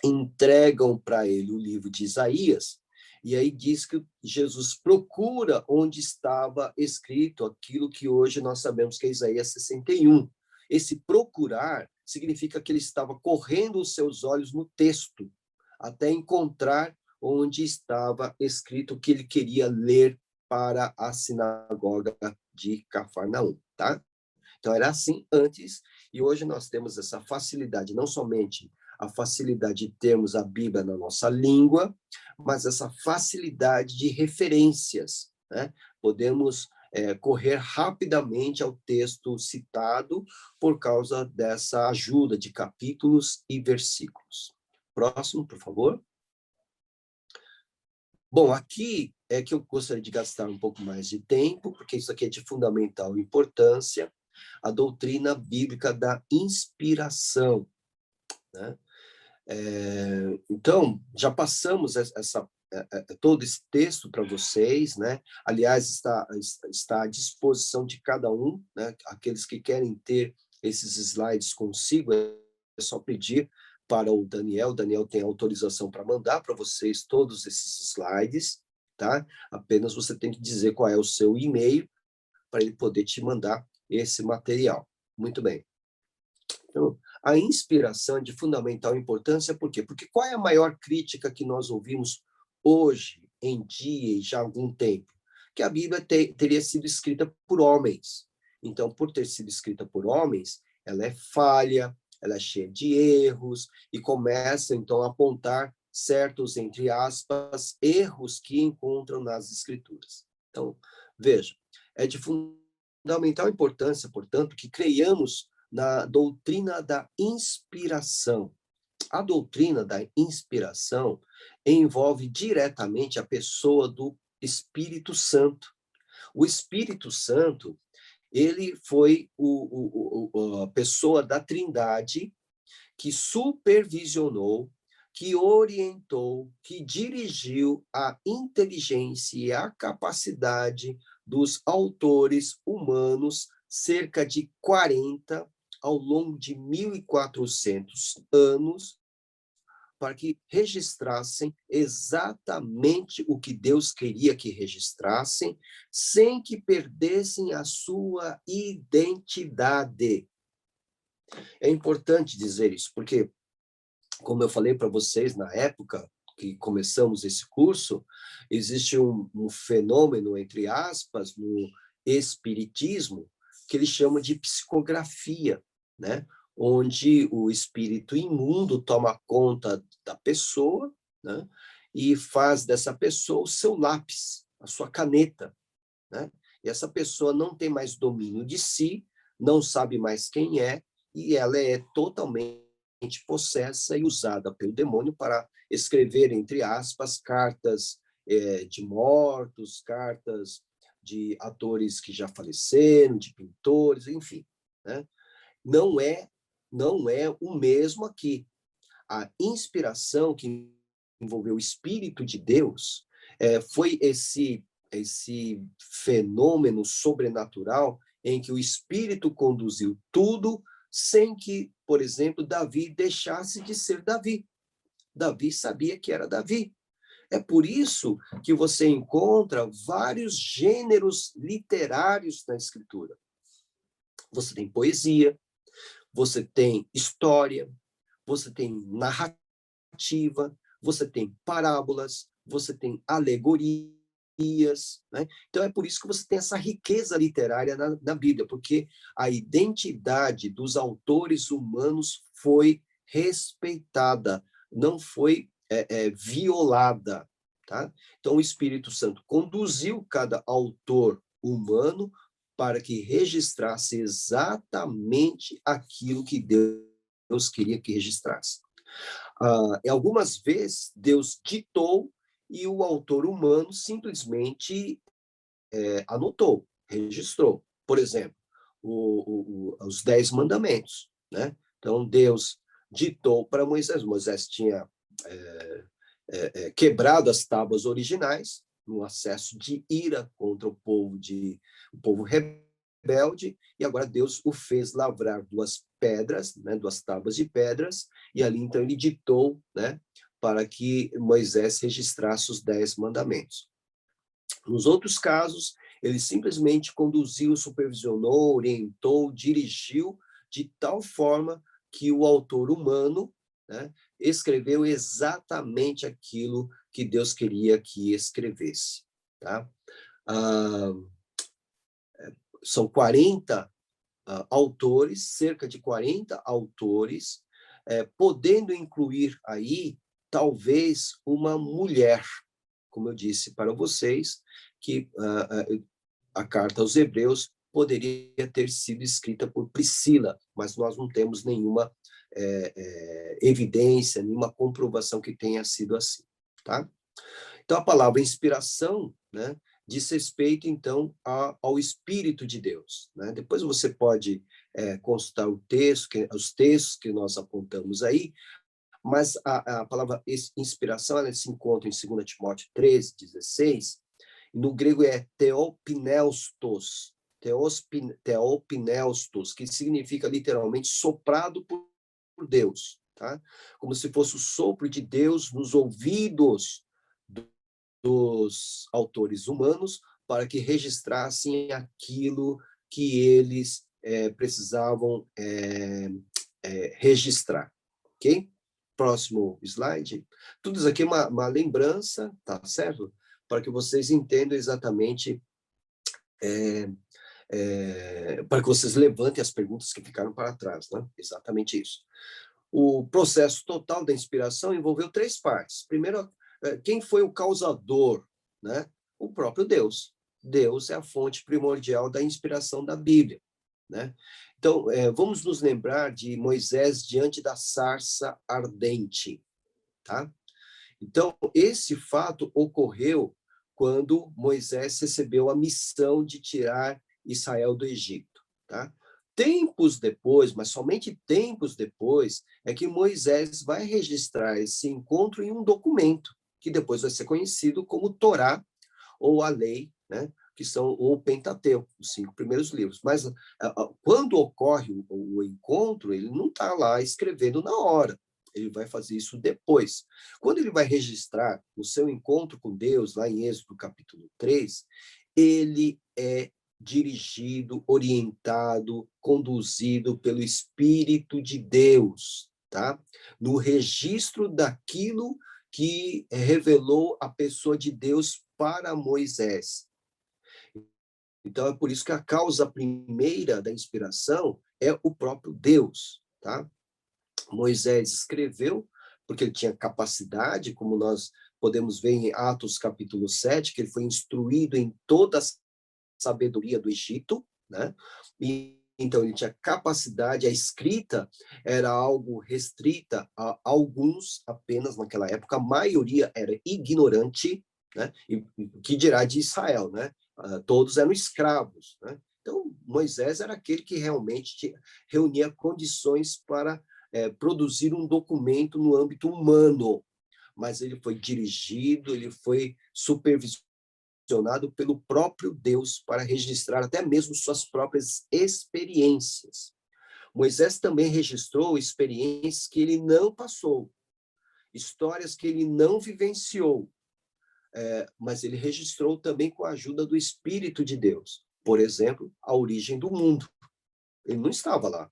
entregam para ele o livro de Isaías, e aí diz que Jesus procura onde estava escrito aquilo que hoje nós sabemos que é Isaías 61. Esse procurar significa que ele estava correndo os seus olhos no texto, até encontrar onde estava escrito o que ele queria ler para a sinagoga de Cafarnaum, tá? Então, era assim antes, e hoje nós temos essa facilidade, não somente a facilidade de termos a Bíblia na nossa língua, mas essa facilidade de referências, né? Podemos correr rapidamente ao texto citado por causa dessa ajuda de capítulos e versículos. Próximo, por favor. Bom, aqui é que eu gostaria de gastar um pouco mais de tempo, porque isso aqui é de fundamental importância, a doutrina bíblica da inspiração, né? Então, já passamos todo esse texto para vocês, né? Aliás, está à disposição de cada um, né? Aqueles que querem ter esses slides consigo, é só pedir para o Daniel. O Daniel tem autorização para mandar para vocês todos esses slides, tá? Apenas você tem que dizer qual é o seu e-mail para ele poder te mandar esse material. Muito bem. Então, a inspiração é de fundamental importância, por quê? Porque qual é a maior crítica que nós ouvimos hoje, em dia e já há algum tempo? Que a Bíblia teria sido escrita por homens. Então, por ter sido escrita por homens, ela é falha, ela é cheia de erros, e começa, então, a apontar certos, entre aspas, erros que encontram nas Escrituras. Então, veja, é de fundamental importância, portanto, que creiamos na doutrina da inspiração. A doutrina da inspiração envolve diretamente a pessoa do Espírito Santo. O Espírito Santo, ele foi a pessoa da Trindade que supervisionou, que orientou, que dirigiu a inteligência e a capacidade dos autores humanos, cerca de 40 ao longo de 1400 anos, para que registrassem exatamente o que Deus queria que registrassem, sem que perdessem a sua identidade. É importante dizer isso, porque, como eu falei para vocês na época que começamos esse curso, existe um fenômeno, entre aspas, no espiritismo, que eles chamam de psicografia, né? Onde o espírito imundo toma conta da pessoa, né? E faz dessa pessoa o seu lápis, a sua caneta, né? E essa pessoa não tem mais domínio de si, não sabe mais quem é, e ela é totalmente possessa e usada pelo demônio para escrever, entre aspas, cartas de mortos, cartas de atores que já faleceram, de pintores, enfim, né? Não é, não é o mesmo aqui. A inspiração que envolveu o Espírito de Deus foi esse fenômeno sobrenatural em que o Espírito conduziu tudo sem que, por exemplo, Davi deixasse de ser Davi. Davi sabia que era Davi. É por isso que você encontra vários gêneros literários na Escritura. Você tem poesia, você tem história, você tem narrativa, você tem parábolas, você tem alegorias, né? Então é por isso que você tem essa riqueza literária na Bíblia, porque a identidade dos autores humanos foi respeitada, não foi violada, tá? Então o Espírito Santo conduziu cada autor humano para que registrasse exatamente aquilo que Deus queria que registrasse. Algumas vezes, Deus ditou e o autor humano simplesmente anotou, registrou. Por exemplo, os 10 mandamentos, né? Então, Deus ditou para Moisés. Moisés tinha quebrado as tábuas originais, no acesso de ira contra o povo rebelde, e agora Deus o fez lavrar duas pedras, né, duas tábuas de pedras, e ali então ele ditou, né, para que Moisés registrasse os 10 mandamentos. Nos outros casos, ele simplesmente conduziu, supervisionou, orientou, dirigiu de tal forma que o autor humano, né, escreveu exatamente aquilo que Deus queria que escrevesse. Tá? São 40 autores, cerca de 40 autores, podendo incluir aí, talvez, uma mulher, como eu disse para vocês, que a carta aos Hebreus poderia ter sido escrita por Priscila, mas nós não temos nenhuma evidência, nenhuma comprovação que tenha sido assim, tá? Então, a palavra inspiração, né, diz respeito, então, ao Espírito de Deus, né? Depois você pode consultar os textos que nós apontamos aí, mas a palavra inspiração, ela se encontra em 2 Timóteo 13:16, no grego é theopneustos, theopneustos, que significa literalmente soprado por Deus, tá? Como se fosse o sopro de Deus nos ouvidos dos autores humanos para que registrassem aquilo que eles precisavam registrar, ok? Próximo slide. Tudo isso aqui é uma lembrança, tá certo? Para que vocês entendam exatamente, para que vocês levantem as perguntas que ficaram para trás, né? Exatamente isso. O processo total da inspiração envolveu 3 partes. Primeiro, quem foi o causador, né? O próprio Deus. Deus é a fonte primordial da inspiração da Bíblia, né? Então, vamos nos lembrar de Moisés diante da sarça ardente, tá? Então, esse fato ocorreu quando Moisés recebeu a missão de tirar Israel do Egito, tá? Tempos depois, mas somente tempos depois, é que Moisés vai registrar esse encontro em um documento, que depois vai ser conhecido como Torá, ou a lei, né? Que são o Pentateuco, os 5 primeiros livros. Mas quando ocorre o encontro, ele não está lá escrevendo na hora, ele vai fazer isso depois. Quando ele vai registrar o seu encontro com Deus, lá em Êxodo capítulo 3, ele é dirigido, orientado, conduzido pelo Espírito de Deus, tá? No registro daquilo que revelou a pessoa de Deus para Moisés. Então, é por isso que a causa primeira da inspiração é o próprio Deus, tá? Moisés escreveu porque ele tinha capacidade, como nós podemos ver em Atos capítulo 7, que ele foi instruído em toda a sabedoria do Egito, né? E então ele tinha capacidade, a escrita era algo restrita a alguns apenas naquela época, a maioria era ignorante, né? E o que dirá de Israel, né? Todos eram escravos, né? Então Moisés era aquele que realmente reunia condições para produzir um documento no âmbito humano, mas ele foi dirigido, ele foi supervisionado pelo próprio Deus para registrar até mesmo suas próprias experiências. Moisés também registrou experiências que ele não passou, histórias que ele não vivenciou, mas ele registrou também com a ajuda do Espírito de Deus. Por exemplo, a origem do mundo. Ele não estava lá,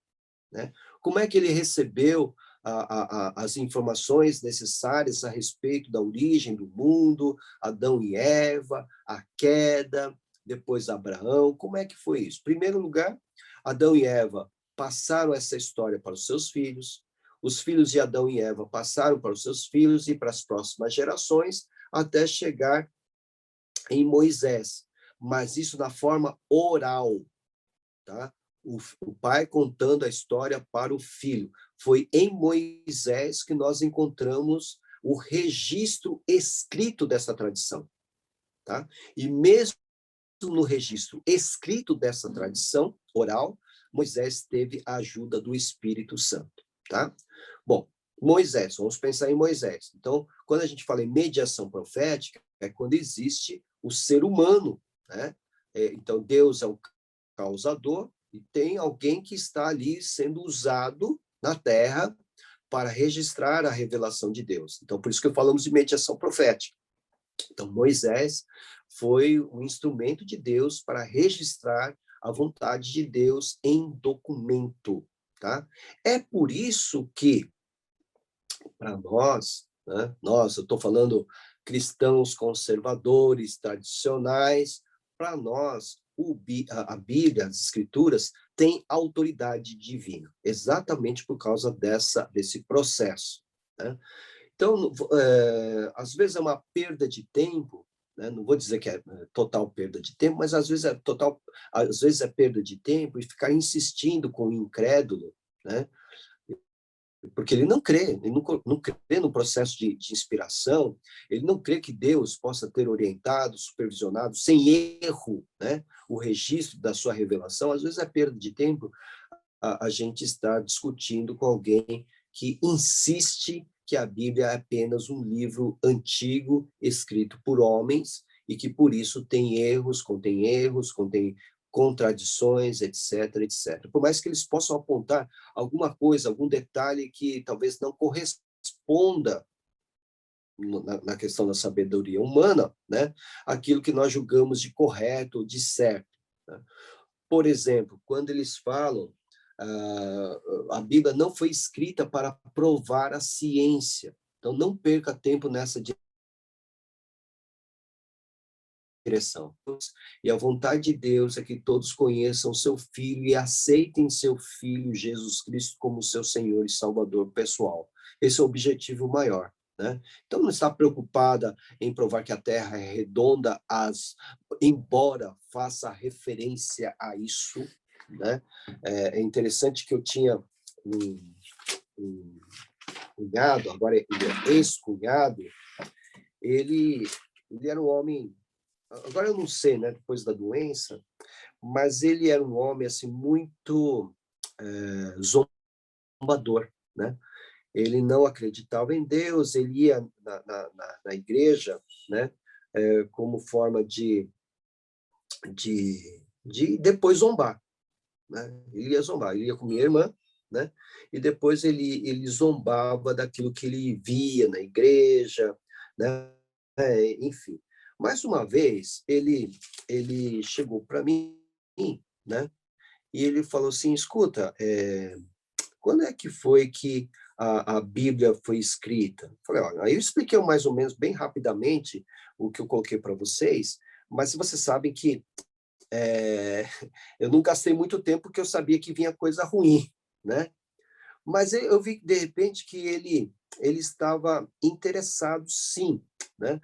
né? Como é que ele recebeu as informações necessárias a respeito da origem do mundo, Adão e Eva, a queda, depois Abraão? Como é que foi isso? Em primeiro lugar, Adão e Eva passaram essa história para os seus filhos, os filhos de Adão e Eva passaram para os seus filhos e para as próximas gerações, até chegar em Moisés, mas isso na forma oral, tá? O pai contando a história para o filho. Foi em Moisés que nós encontramos o registro escrito dessa tradição, tá? E mesmo no registro escrito dessa tradição oral, Moisés teve a ajuda do Espírito Santo, tá? Bom, Moisés, vamos pensar em Moisés. Então, quando a gente fala em mediação profética, é quando existe o ser humano, né? Então, Deus é o causador, e tem alguém que está ali sendo usado na Terra para registrar a revelação de Deus. Então, por isso que falamos de mediação profética. Então, Moisés foi um instrumento de Deus para registrar a vontade de Deus em documento, tá? É por isso que, para nós, né, eu estou falando cristãos conservadores, tradicionais, para nós, a Bíblia, as Escrituras, tem autoridade divina, exatamente por causa desse processo, né? Então, às vezes é uma perda de tempo, né? Não vou dizer que é total perda de tempo, mas às vezes é perda de tempo e ficar insistindo com o incrédulo, né? Porque ele não crê, ele não crê no processo de inspiração, ele não crê que Deus possa ter orientado, supervisionado, sem erro, né, o registro da sua revelação. Às vezes é perda de tempo a gente estar discutindo com alguém que insiste que a Bíblia é apenas um livro antigo, escrito por homens, e que por isso tem erros, contém contradições, etc, etc. Por mais que eles possam apontar alguma coisa, algum detalhe que talvez não corresponda na questão da sabedoria humana, né, aquilo que nós julgamos de correto ou de certo, né? Por exemplo, quando eles falam a Bíblia não foi escrita para provar a ciência, então não perca tempo nessa direção. E a vontade de Deus é que todos conheçam seu Filho e aceitem seu Filho, Jesus Cristo, como seu Senhor e Salvador pessoal. Esse é o objetivo maior, né? Então, não está preocupada em provar que a Terra é redonda, embora faça referência a isso, né? É interessante que eu tinha um cunhado, agora ele é ex-cunhado, ele era um homem, agora eu não sei, né, depois da doença, mas ele era um homem assim muito zombador, né? Ele não acreditava em Deus, ele ia na igreja, né, como forma de depois zombar, né? Ele ia zombar, ele ia com minha irmã, né? E depois ele zombava daquilo que ele via na igreja, né? Enfim. Mais uma vez, ele chegou para mim, né? E ele falou assim: escuta, quando é que foi que a Bíblia foi escrita? Eu falei: olha, aí eu expliquei mais ou menos, bem rapidamente, o que eu coloquei para vocês, mas vocês sabem que eu não gastei muito tempo porque eu sabia que vinha coisa ruim, né? Mas eu vi, de repente, que ele estava interessado, sim, né?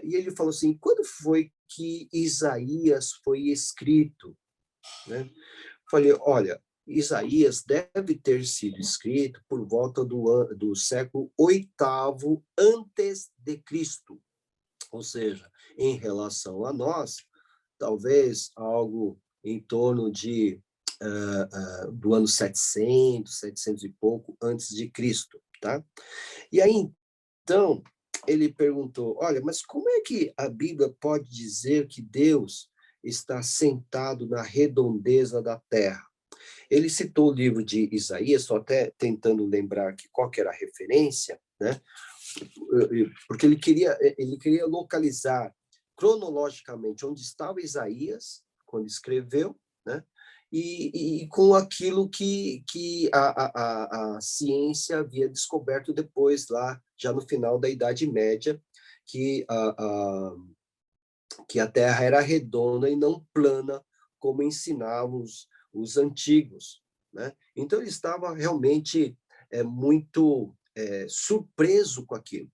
E ele falou assim, quando foi que Isaías foi escrito? Né? Falei, olha, Isaías deve ter sido escrito por volta do século oitavo antes de Cristo, ou seja, em relação a nós, talvez algo em torno de do ano 700, 700 e pouco antes de Cristo, tá? E aí então ele perguntou, olha, mas como é que a Bíblia pode dizer que Deus está sentado na redondeza da terra? Ele citou o livro de Isaías, estou até tentando lembrar que qual que era a referência, né? Porque ele queria localizar cronologicamente onde estava Isaías quando escreveu, né? E com aquilo que a ciência havia descoberto depois, lá, já no final da Idade Média, que que a Terra era redonda e não plana, como ensinavam os antigos. Né? Então, ele estava realmente muito surpreso com aquilo,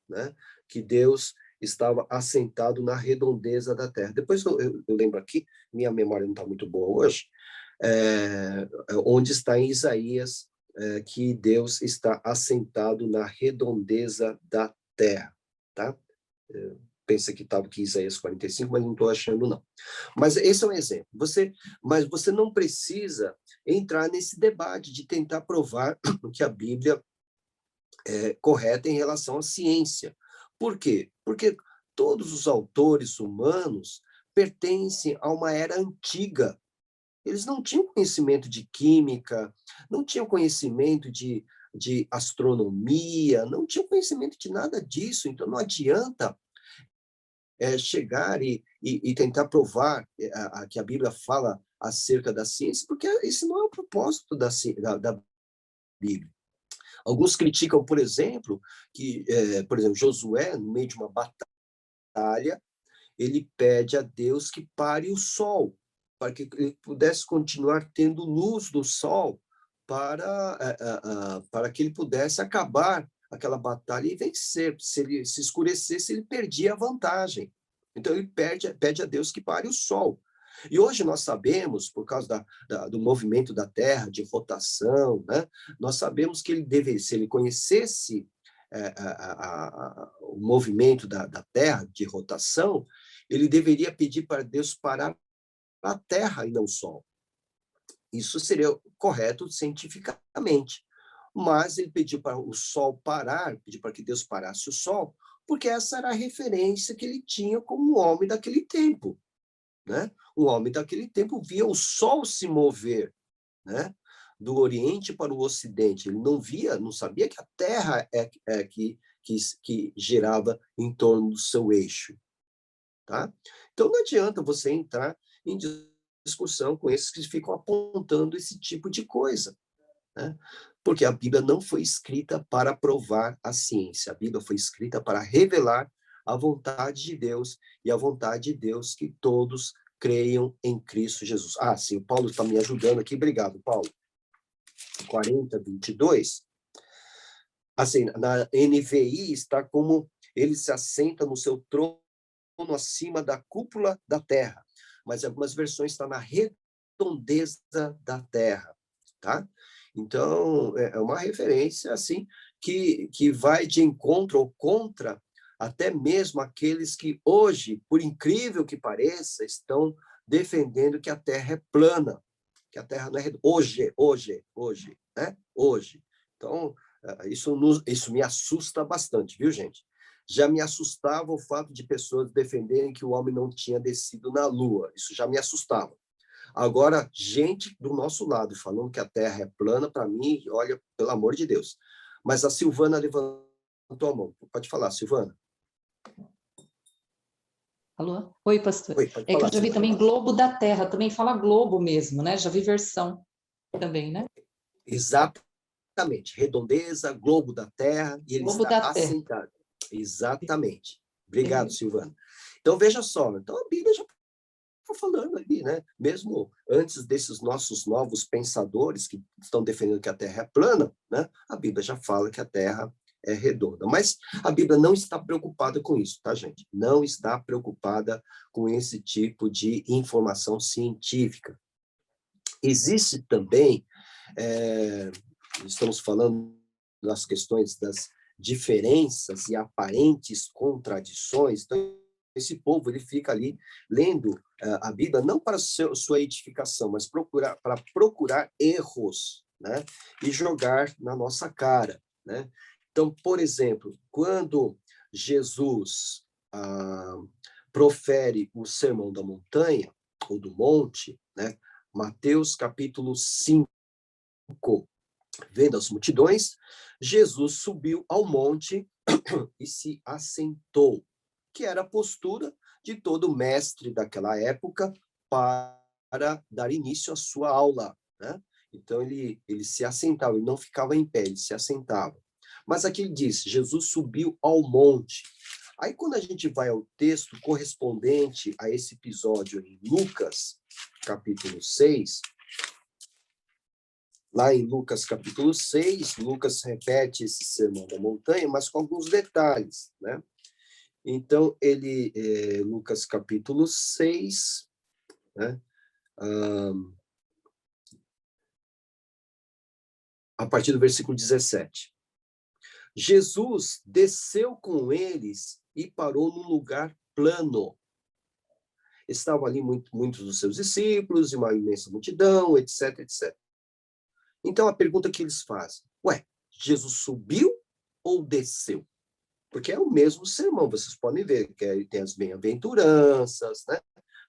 né? Que Deus estava assentado na redondeza da terra. Depois eu lembro aqui, minha memória não está muito boa hoje, onde está em Isaías que Deus está assentado na redondeza da terra, tá? Pensa que estava aqui em Isaías 45, mas não estou achando, não. Mas esse é um exemplo. Mas você não precisa entrar nesse debate de tentar provar que a Bíblia é correta em relação à ciência. Por quê? Porque todos os autores humanos pertencem a uma era antiga. Eles não tinham conhecimento de química, não tinham conhecimento de astronomia, não tinham conhecimento de nada disso. Então, não adianta chegar e tentar provar que a Bíblia fala acerca da ciência, porque esse não é o propósito da Bíblia. Alguns criticam, por exemplo, que, por exemplo, Josué, no meio de uma batalha, ele pede a Deus que pare o sol, para que ele pudesse continuar tendo luz do sol, para que ele pudesse acabar aquela batalha e vencer. Se ele se escurecesse, ele perdia a vantagem. Então, ele pede a Deus que pare o sol. E hoje nós sabemos, por causa do movimento da Terra, de rotação, né, nós sabemos que se ele conhecesse o movimento da Terra, de rotação, ele deveria pedir para Deus parar a Terra e não o Sol. Isso seria correto cientificamente. Mas ele pediu para o Sol parar, pediu para que Deus parasse o Sol, porque essa era a referência que ele tinha como homem daquele tempo. Né? O homem daquele tempo via o Sol se mover, né? Do Oriente para o Ocidente. Ele não via, não sabia que a Terra que girava em torno do seu eixo. Tá? Então, não adianta você entrar em discussão com esses que ficam apontando esse tipo de coisa. Né? Porque a Bíblia não foi escrita para provar a ciência. A Bíblia foi escrita para revelar a vontade de Deus, e a vontade de Deus que todos creiam em Cristo Jesus. Ah, sim, o Paulo está me ajudando aqui. Obrigado, Paulo. 40:22. Assim, na NVI está como ele se assenta no seu trono acima da cúpula da terra, mas em algumas versões está na redondeza da terra, tá? Então, é uma referência, assim, que vai de encontro ou contra até mesmo aqueles que hoje, por incrível que pareça, estão defendendo que a Terra é plana, que a Terra não é redonda. Hoje, né? Hoje. Então, isso me assusta bastante, viu, gente? Já me assustava o fato de pessoas defenderem que o homem não tinha descido na Lua. Isso já me assustava. Agora, gente do nosso lado falando que a Terra é plana, para mim, olha, pelo amor de Deus. Mas a Silvana levantou a mão. Pode falar, Silvana. Alô? Oi, pastor. Oi, pode É que falar, eu já vi Silvana. também Globo da Terra, também fala Globo mesmo, né? Já vi versão também, né? Exatamente. Redondeza, globo da Terra, e ele Globo está da Terra. assentado. Exatamente. Obrigado, Silvana. Então, veja só. Então, a Bíblia já está falando ali, né? Mesmo antes desses nossos novos pensadores que estão defendendo que a Terra é plana, né? A Bíblia já fala que a Terra é redonda. Mas a Bíblia não está preocupada com isso, tá, gente? Não está preocupada com esse tipo de informação científica. Existe também, estamos falando das questões das diferenças e aparentes contradições, então esse povo ele fica ali lendo a Bíblia não para sua edificação, mas para procurar erros, né? E jogar na nossa cara, né? Então, por exemplo, quando Jesus profere o Sermão da Montanha, ou do Monte, né? Mateus capítulo 5, vendo as multidões, Jesus subiu ao monte e se assentou, que era a postura de todo mestre daquela época para dar início à sua aula, né? Então, ele se assentava, ele não ficava em pé, ele se assentava. Mas aqui ele diz, Jesus subiu ao monte. Aí, quando a gente vai ao texto correspondente a esse episódio em Lucas, capítulo 6, lá em Lucas capítulo 6, Lucas repete esse sermão da montanha, mas com alguns detalhes, né? Então, Lucas capítulo 6, né? A partir do versículo 17. Jesus desceu com eles e parou num lugar plano. Estavam ali muitos dos seus discípulos, e uma imensa multidão, etc, etc. Então, a pergunta que eles fazem, Jesus subiu ou desceu? Porque é o mesmo sermão, vocês podem ver, que tem as bem-aventuranças, né?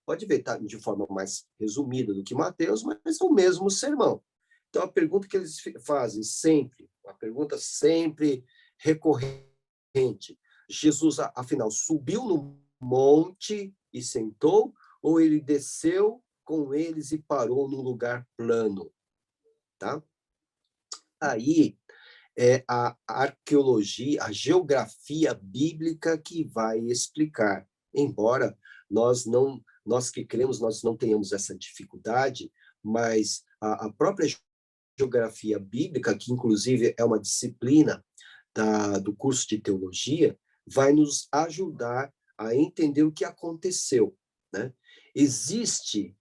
Pode ver, tá de forma mais resumida do que Mateus, mas é o mesmo sermão. Então, a pergunta que eles fazem sempre, uma pergunta sempre recorrente, Jesus, afinal, subiu no monte e sentou, ou ele desceu com eles e parou num lugar plano? Tá? Aí é a arqueologia, a geografia bíblica que vai explicar. Embora nós que cremos, nós não tenhamos essa dificuldade, mas a própria geografia bíblica, que inclusive é uma disciplina do curso de teologia, vai nos ajudar a entender o que aconteceu, né? Existe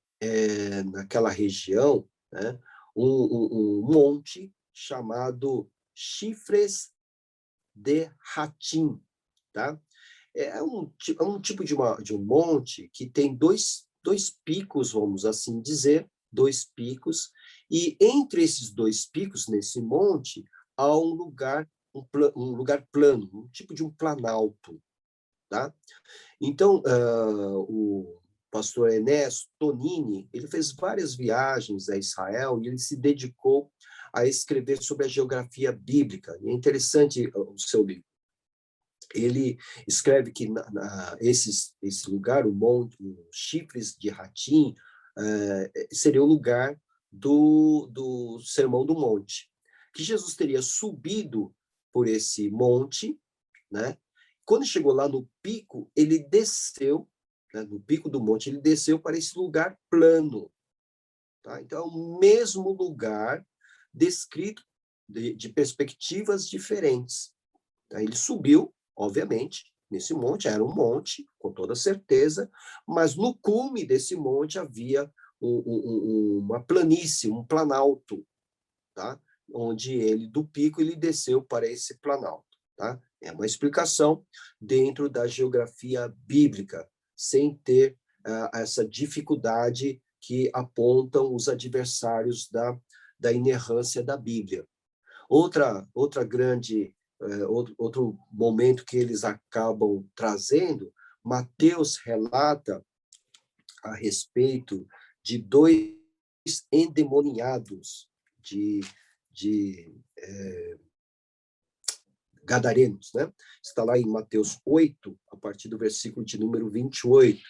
naquela região, né, um monte chamado Chifres de Hatim, tá? É um tipo de um monte que tem dois picos, vamos assim dizer, dois picos, e entre esses dois picos, nesse monte, há um lugar plano, um tipo de um planalto, tá? Então, o pastor Enéas Tonini, ele fez várias viagens a Israel e ele se dedicou a escrever sobre a geografia bíblica. E é interessante o seu livro. Ele escreve que esse lugar, o monte, os Chifres de Hatim, seria o lugar do Sermão do Monte, que Jesus teria subido por esse monte, né? Quando chegou lá no pico, ele desceu, né? No pico do monte, ele desceu para esse lugar plano, tá? Então, é o mesmo lugar descrito de perspectivas diferentes. Ele subiu, obviamente, nesse monte, era um monte, com toda certeza, mas no cume desse monte havia uma planície, um planalto, tá? Onde ele, do pico, ele desceu para esse planalto, tá? É uma explicação dentro da geografia bíblica, sem ter essa dificuldade que apontam os adversários da inerrância da Bíblia. Outra grande, outro momento que eles acabam trazendo, Mateus relata a respeito de dois endemoniados de gadarenos, né? Está lá em Mateus 8, a partir do versículo de número 28.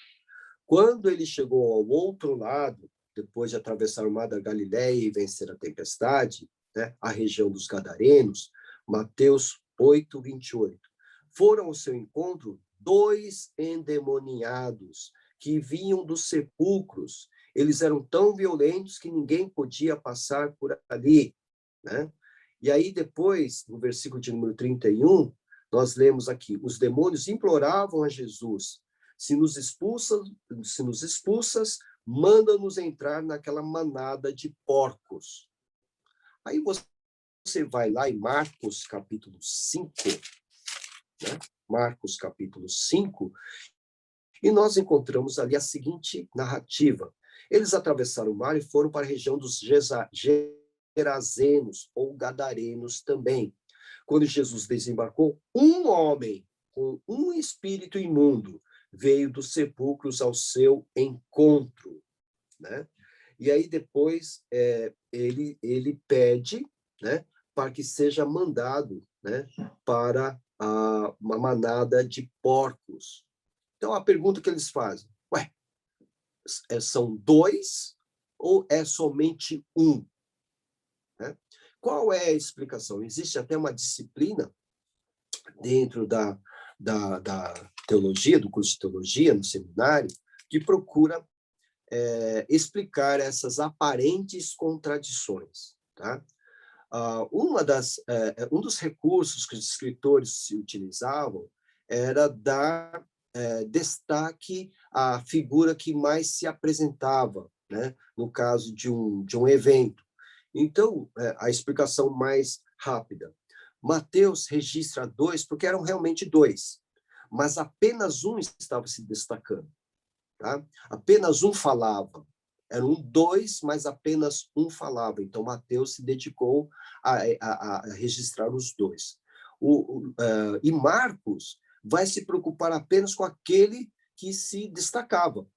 Quando ele chegou ao outro lado, depois de atravessar o mar da Galileia e vencer a tempestade, né, a região dos gadarenos, Mateus 8, 28. Foram ao seu encontro dois endemoniados que vinham dos sepulcros, eles eram tão violentos que ninguém podia passar por ali, né? E aí depois, no versículo de número 31, nós lemos aqui, os demônios imploravam a Jesus, se nos expulsas, manda-nos entrar naquela manada de porcos. Aí você vai lá em Marcos capítulo 5, né? Marcos capítulo 5, e nós encontramos ali a seguinte narrativa. Eles atravessaram o mar e foram para a região dos Gerazenos, ou Gadarenos também. Quando Jesus desembarcou, um homem com um espírito imundo veio dos sepulcros ao seu encontro, né? E aí depois ele pede, né, para que seja mandado, né, para uma manada de porcos. Então a pergunta que eles fazem, ué, são dois ou é somente um? Né? Qual é a explicação? Existe até uma disciplina dentro da teologia, do curso de teologia, no seminário, que procura explicar essas aparentes contradições. Tá? Um dos recursos que os escritores se utilizavam era dar destaque à figura que mais se apresentava, né? No caso de um evento. Então, a explicação mais rápida. Mateus registra dois, porque eram realmente dois, mas apenas um estava se destacando. Tá? Apenas um falava. Eram dois, mas apenas um falava. Então, Mateus se dedicou a registrar os dois. E Marcos vai se preocupar apenas com aquele que se destacava.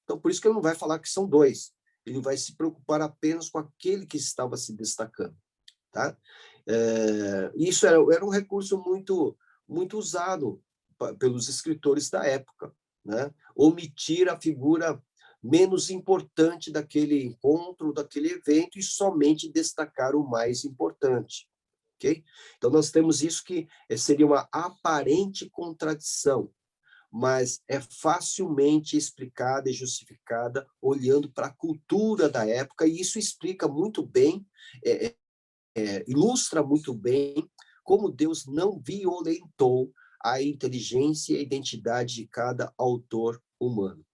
Então, por isso que ele não vai falar que são dois. Ele vai se preocupar apenas com aquele que estava se destacando. Tá? Isso era um recurso muito usado pelos escritores da época, né? Omitir a figura menos importante daquele encontro, daquele evento, e somente destacar o mais importante. Okay? Então, nós temos isso que seria uma aparente contradição, mas é facilmente explicada e justificada olhando para a cultura da época, e isso explica muito bem, ilustra muito bem como Deus não violentou a inteligência e a identidade de cada autor humano.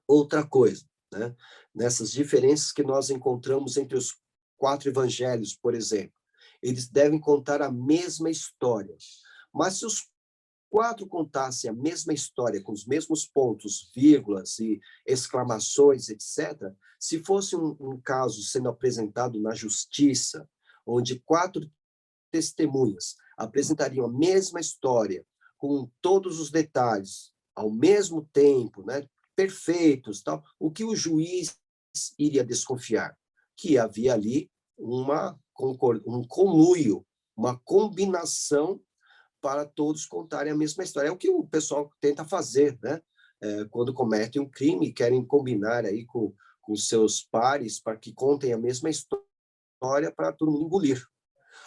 Outra coisa, né? Nessas diferenças que nós encontramos entre os 4 evangelhos, por exemplo, eles devem contar a mesma história. Mas se os 4 contassem a mesma história, com os mesmos pontos, vírgulas e exclamações, etc., se fosse um caso sendo apresentado na justiça, onde 4 testemunhas apresentariam a mesma história, com todos os detalhes, ao mesmo tempo, né, perfeitos, tal, o que o juiz iria desconfiar? Que havia ali um conluio, uma combinação para todos contarem a mesma história. É o que o pessoal tenta fazer, né? Quando cometem um crime e querem combinar aí com seus pares para que contem a mesma história para todo mundo engolir.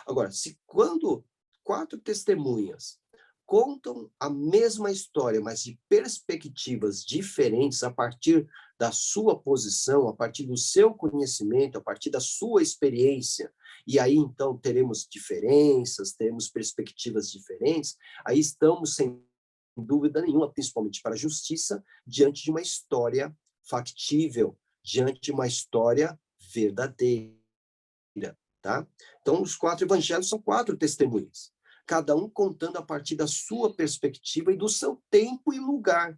Agora, quando 4 testemunhas contam a mesma história, mas de perspectivas diferentes, a partir da sua posição, a partir do seu conhecimento, a partir da sua experiência, e aí então teremos diferenças, teremos perspectivas diferentes, aí estamos, sem dúvida nenhuma, principalmente para a justiça, diante de uma história factível, diante de uma história verdadeira. Tá? Então, os 4 evangelhos são 4 testemunhas, cada um contando a partir da sua perspectiva e do seu tempo e lugar.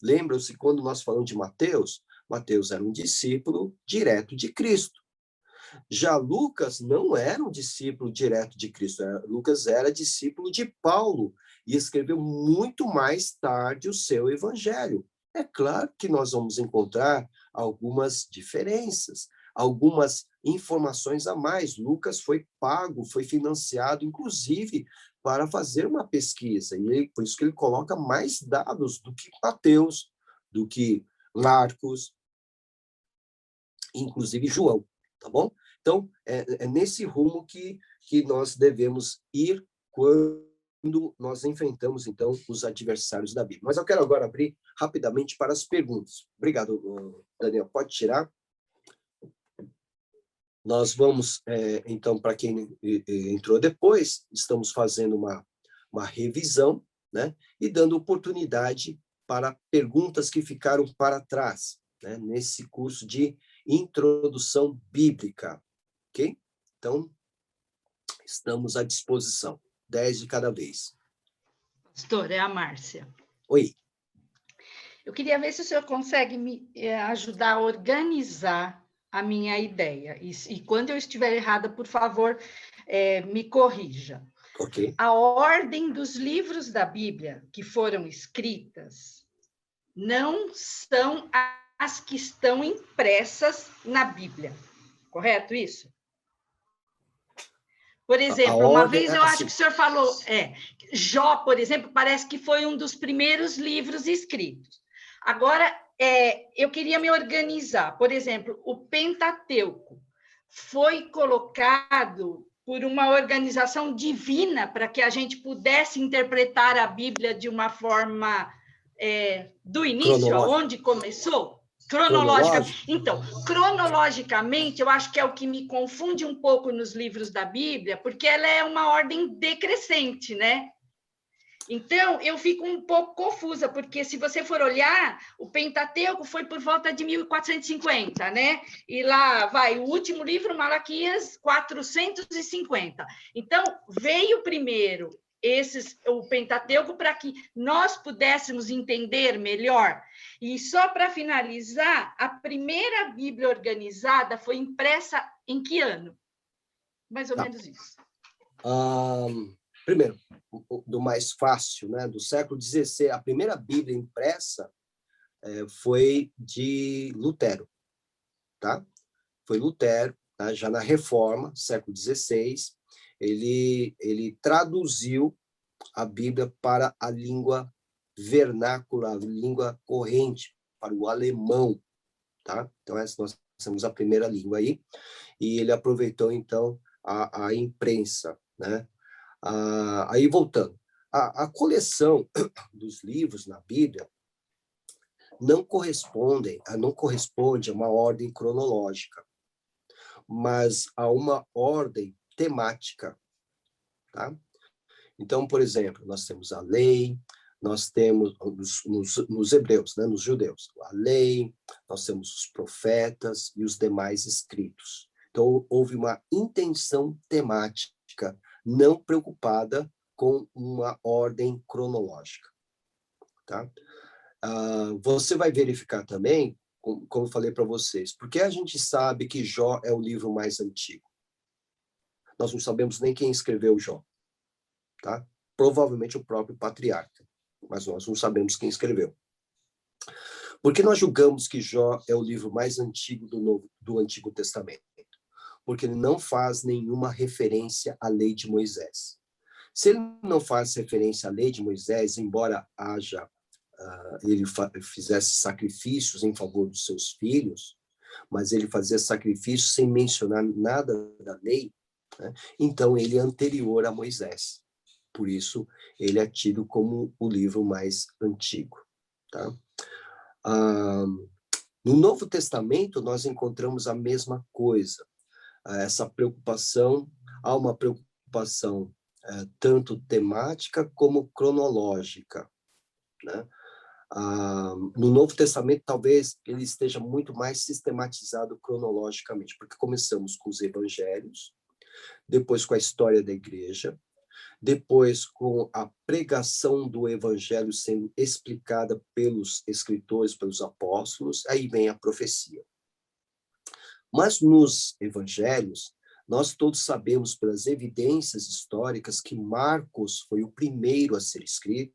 Lembram-se, quando nós falamos de Mateus, Mateus era um discípulo direto de Cristo. Já Lucas não era um discípulo direto de Cristo, Lucas era discípulo de Paulo e escreveu muito mais tarde o seu evangelho. É claro que nós vamos encontrar algumas diferenças, algumas informações a mais. Lucas foi pago, foi financiado, inclusive, para fazer uma pesquisa, e por isso que ele coloca mais dados do que Mateus, do que Marcos, inclusive João, tá bom? Então, é nesse rumo que nós devemos ir quando nós enfrentamos, então, os adversários da Bíblia. Mas eu quero agora abrir rapidamente para as perguntas. Obrigado, Daniel. Pode tirar. Nós vamos, então, para quem entrou depois, estamos fazendo uma revisão, né? E dando oportunidade para perguntas que ficaram para trás, né? Nesse curso de introdução bíblica, ok? Então, estamos à disposição, 10 de cada vez. Pastor, é a Márcia. Oi. Eu queria ver se o senhor consegue me ajudar a organizar a minha ideia. E quando eu estiver errada, por favor, me corrija. Ok. A ordem dos livros da Bíblia que foram escritas não são as que estão impressas na Bíblia. Correto isso? Por exemplo, uma vez eu acho que o senhor falou, Jó, por exemplo, parece que foi um dos primeiros livros escritos. Agora, eu queria me organizar. Por exemplo, o Pentateuco foi colocado por uma organização divina para que a gente pudesse interpretar a Bíblia de uma forma do início, aonde começou? Cronológica. Então, cronologicamente, eu acho que é o que me confunde um pouco nos livros da Bíblia, porque ela é uma ordem decrescente, né? Então, eu fico um pouco confusa, porque se você for olhar, o Pentateuco foi por volta de 1450, né? E lá vai o último livro, Malaquias, 450. Então, veio primeiro o Pentateuco para que nós pudéssemos entender melhor. E só para finalizar, a primeira Bíblia organizada foi impressa em que ano? Mais ou menos isso. Primeiro, do mais fácil, né? Do século XVI, a primeira Bíblia impressa foi de Lutero, tá? Foi Lutero, tá? Já na Reforma, século XVI, ele traduziu a Bíblia para a língua vernácula, a língua corrente, para o alemão, tá? Então, essa nós temos a primeira língua aí, e ele aproveitou, então, a imprensa, né? Aí, voltando, a coleção dos livros na Bíblia não corresponde a uma ordem cronológica, mas a uma ordem temática, tá? Então, por exemplo, nós temos a lei, nós temos nos hebreus, né, nos judeus, a lei, nós temos os profetas e os demais escritos. Então, houve uma intenção temática, não preocupada com uma ordem cronológica, tá? Você vai verificar também, como eu falei para vocês, porque a gente sabe que Jó é o livro mais antigo. Nós não sabemos nem quem escreveu Jó, tá? Provavelmente o próprio patriarca, mas nós não sabemos quem escreveu. Por que nós julgamos que Jó é o livro mais antigo do Antigo Testamento? Porque ele não faz nenhuma referência à lei de Moisés. Se ele não faz referência à lei de Moisés, embora ele fizesse sacrifícios em favor dos seus filhos, mas ele fazia sacrifícios sem mencionar nada da lei, né? Então ele é anterior a Moisés. Por isso, ele é tido como o livro mais antigo, tá? No Novo Testamento, nós encontramos a mesma coisa. Essa preocupação, há uma preocupação tanto temática como cronológica, né? No Novo Testamento, talvez ele esteja muito mais sistematizado cronologicamente, porque começamos com os evangelhos, depois com a história da igreja, depois com a pregação do evangelho sendo explicada pelos escritores, pelos apóstolos, aí vem a profecia. Mas nos evangelhos, nós todos sabemos pelas evidências históricas que Marcos foi o primeiro a ser escrito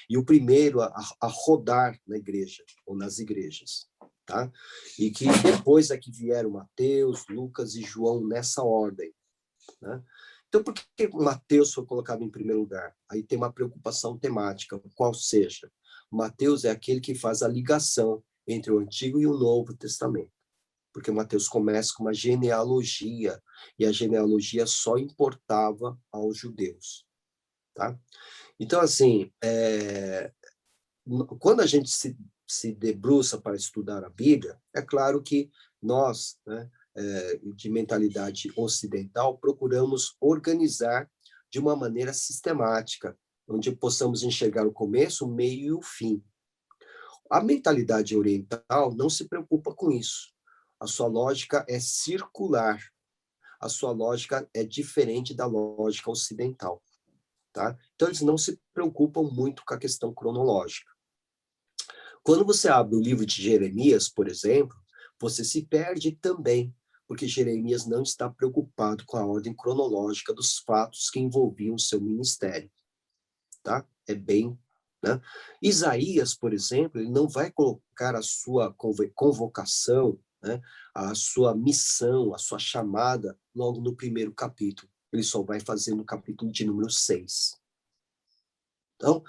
e o primeiro a rodar na igreja, ou nas igrejas, tá? E que depois é que vieram Mateus, Lucas e João nessa ordem, né? Então, por que Mateus foi colocado em primeiro lugar? Aí tem uma preocupação temática, qual seja. Mateus é aquele que faz a ligação entre o Antigo e o Novo Testamento. Porque Mateus começa com uma genealogia, e a genealogia só importava aos judeus. tá? Então, assim, quando a gente se debruça para estudar a Bíblia, é claro que nós, né, de mentalidade ocidental, procuramos organizar de uma maneira sistemática, onde possamos enxergar o começo, o meio e o fim. A mentalidade oriental não se preocupa com isso. A sua lógica é circular. A sua lógica é diferente da lógica ocidental, tá? Então, eles não se preocupam muito com a questão cronológica. Quando você abre o livro de Jeremias, por exemplo, você se perde também, porque Jeremias não está preocupado com a ordem cronológica dos fatos que envolviam o seu ministério, tá? É bem, né? Isaías, por exemplo, ele não vai colocar a sua convocação, né, a sua missão, a sua chamada logo no primeiro capítulo. Ele só vai fazer no capítulo de número 6. Então,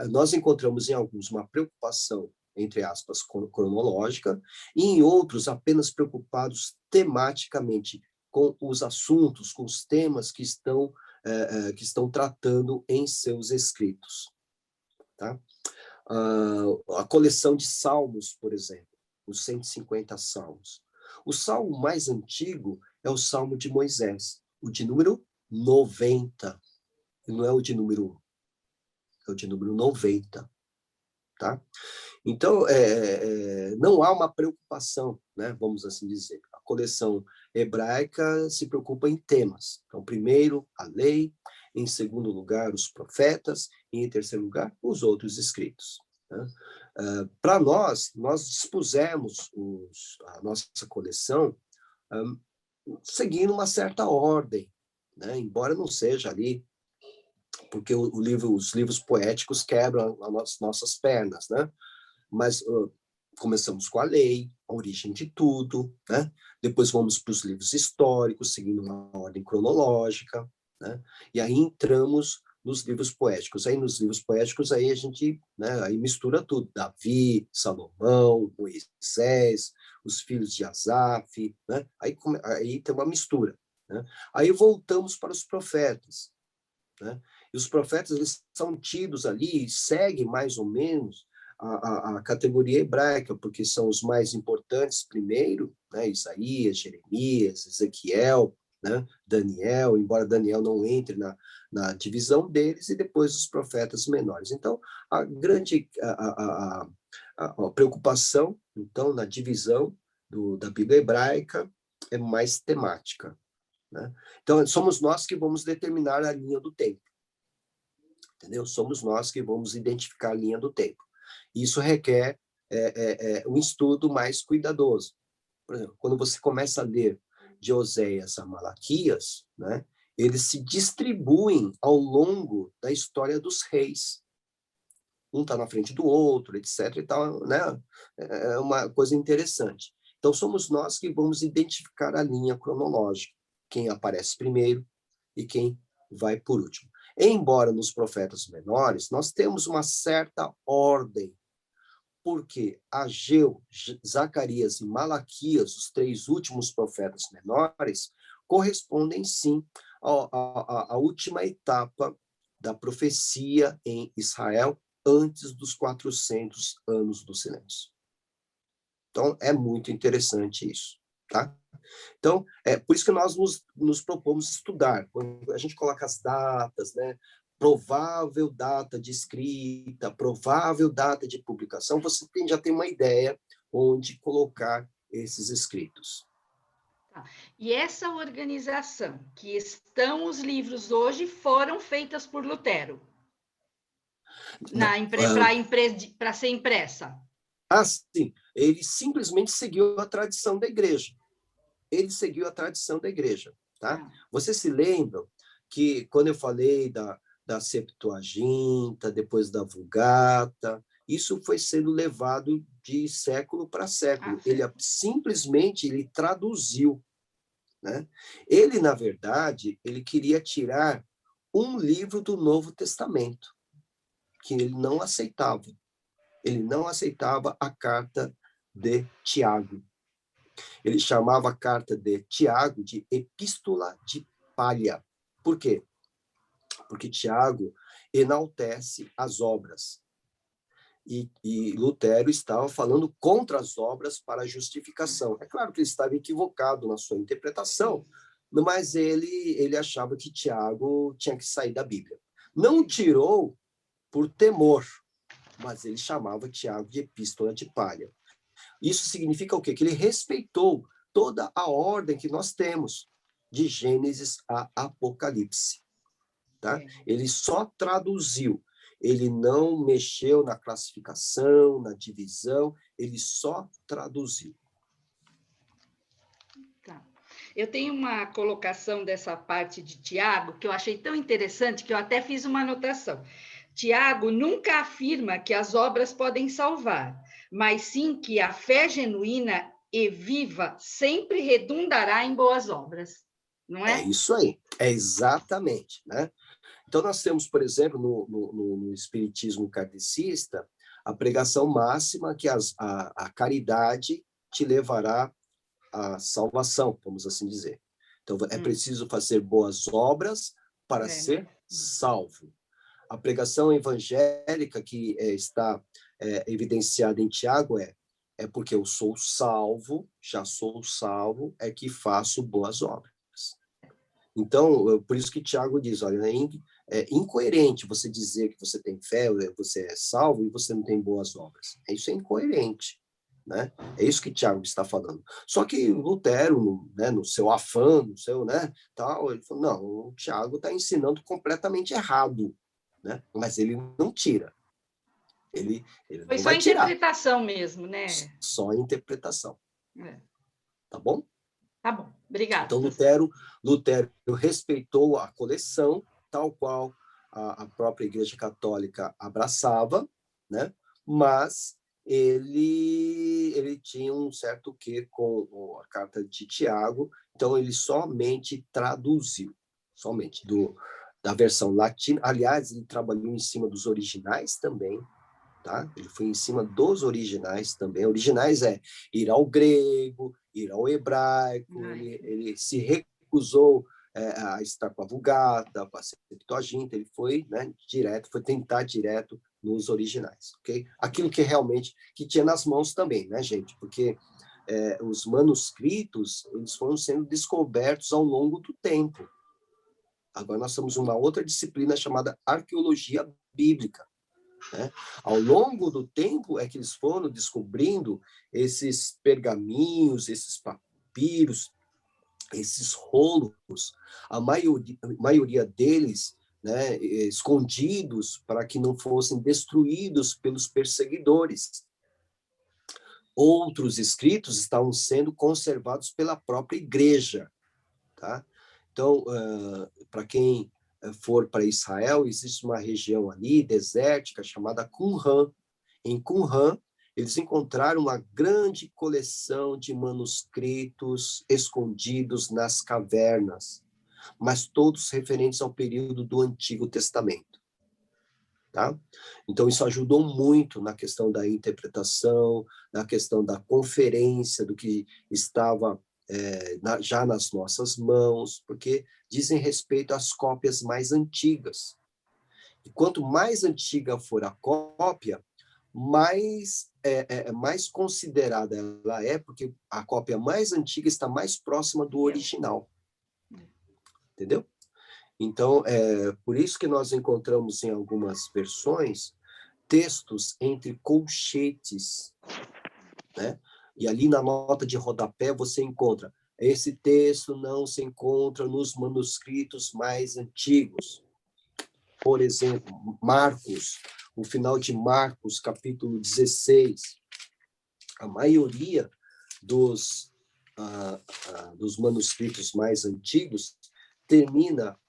nós encontramos em alguns uma preocupação, entre aspas, cronológica, e em outros apenas preocupados tematicamente com os assuntos, com os temas que estão tratando em seus escritos. Tá? A coleção de salmos, por exemplo, os 150 salmos. O salmo mais antigo é o Salmo de Moisés, o de número 90, não é o de número 1. É o de número 90, tá? Então, não há uma preocupação, né, vamos assim dizer. A coleção hebraica se preocupa em temas. Então, primeiro, a lei, em segundo lugar, os profetas, e em terceiro lugar, os outros escritos. Né? Para nós dispusemos a nossa coleção seguindo uma certa ordem, né? Embora não seja ali porque os livros poéticos quebram as nossas pernas, né? Mas começamos com a lei, a origem de tudo, né? Depois vamos para os livros históricos, seguindo uma ordem cronológica, né? E aí entramos nos livros poéticos. Aí nos livros poéticos aí a gente, né, aí mistura tudo, Davi, Salomão, Moisés, os filhos de Asaf, né? Aí tem uma mistura, né? Aí voltamos para os profetas, né? E os profetas, eles são tidos ali, seguem mais ou menos a categoria hebraica, porque são os mais importantes primeiro, né? Isaías, Jeremias, Ezequiel, né? Daniel, embora Daniel não entre na divisão deles, e depois os profetas menores. Então, a grande a preocupação, então, na divisão da Bíblia hebraica é mais temática, né? Então, somos nós que vamos determinar a linha do tempo. Entendeu? Somos nós que vamos identificar a linha do tempo. Isso requer um estudo mais cuidadoso. Por exemplo, quando você começa a ler de Oséias a Malaquias, né, eles se distribuem ao longo da história dos reis. Um está na frente do outro, etc. E tal, né? É uma coisa interessante. Então, somos nós que vamos identificar a linha cronológica, quem aparece primeiro e quem vai por último. Embora nos profetas menores, nós temos uma certa ordem, porque Ageu, Zacarias e Malaquias, os 3 últimos profetas menores, correspondem, sim, à última etapa da profecia em Israel, antes dos 400 anos do silêncio. Então, é muito interessante isso, tá? Então, é por isso que nós nos propomos estudar. Quando a gente coloca as datas, né? Provável data de escrita, provável data de publicação, você já tem uma ideia onde colocar esses escritos. Tá. E essa organização que estão os livros hoje foram feitas por Lutero para ser impressa? Sim. Ele simplesmente seguiu a tradição da igreja. Ele seguiu a tradição da igreja, tá? Vocês se lembram que quando eu falei da Septuaginta, depois da Vulgata, isso foi sendo levado de século para século. Ele simplesmente traduziu, né? Ele, na verdade, ele queria tirar um livro do Novo Testamento, que ele não aceitava. Ele não aceitava a carta de Tiago. Ele chamava a carta de Tiago de Epístola de Palha. Por quê? porque Tiago enaltece as obras. E Lutero estava falando contra as obras para a justificação. É claro que ele estava equivocado na sua interpretação, mas ele achava que Tiago tinha que sair da Bíblia. Não tirou por temor, mas ele chamava Tiago de epístola de palha. Isso significa o quê? Que ele respeitou toda a ordem que nós temos, de Gênesis a Apocalipse. Tá? Ele só traduziu, ele não mexeu na classificação, na divisão, ele só traduziu. Tá. Eu tenho uma colocação dessa parte de Tiago que eu achei tão interessante que eu até fiz uma anotação. Tiago nunca afirma que as obras podem salvar, mas sim que a fé genuína e viva sempre redundará em boas obras, não é? É isso aí, é exatamente, né? Então, nós temos, por exemplo, no Espiritismo kardecista, a pregação máxima que a caridade te levará à salvação, vamos assim dizer. Então, é preciso fazer boas obras para ser salvo. A pregação evangélica que está evidenciada em Tiago é porque eu sou salvo, já sou salvo, é que faço boas obras. Então, por isso que Tiago diz, olha, é incoerente você dizer que você tem fé, você é salvo e você não tem boas obras. Isso é incoerente, né? É isso que Tiago está falando. Só que Lutero, né, no seu afã, no seu, né, tal, ele falou, não, o Tiago está ensinando completamente errado, né? Mas ele não tira. Ele Foi não só vai tirar. interpretação mesmo, né? Só interpretação. Tá bom? Tá bom, obrigada. Então, Lutero respeitou a coleção, tal qual a própria Igreja Católica abraçava, né? Mas ele tinha um certo quê com a carta de Tiago, então ele somente traduziu, somente da versão latina. Aliás, ele trabalhou em cima dos originais também, tá? Ele foi em cima dos originais também. Originais é ir ao grego, ir ao hebraico. Ele se recusou a estar com a Vulgata, com a Septuaginta. Ele foi, né, direto, foi tentar direto nos originais, ok? Aquilo que realmente que tinha nas mãos também, né, gente? Porque os manuscritos eles foram sendo descobertos ao longo do tempo. Agora nós temos uma outra disciplina chamada arqueologia bíblica. Né? Ao longo do tempo é que eles foram descobrindo esses pergaminhos, esses papiros, esses rolos, a maioria deles, né, escondidos para que não fossem destruídos pelos perseguidores. Outros escritos estavam sendo conservados pela própria igreja. Tá? Então, para quem for para Israel, existe uma região ali, desértica, chamada Qumran. Em Qumran, eles encontraram uma grande coleção de manuscritos escondidos nas cavernas, mas todos referentes ao período do Antigo Testamento. Tá? Então, isso ajudou muito na questão da interpretação, na questão da conferência do que estava já nas nossas mãos, porque dizem respeito às cópias mais antigas. E quanto mais antiga for a cópia, mais considerada ela é, porque a cópia mais antiga está mais próxima do original. Entendeu? Então, por isso que nós encontramos em algumas versões textos entre colchetes, né? E ali na nota de rodapé você encontra, esse texto não se encontra nos manuscritos mais antigos. Por exemplo, Marcos, o final de Marcos, capítulo 16, a maioria dos manuscritos mais antigos termina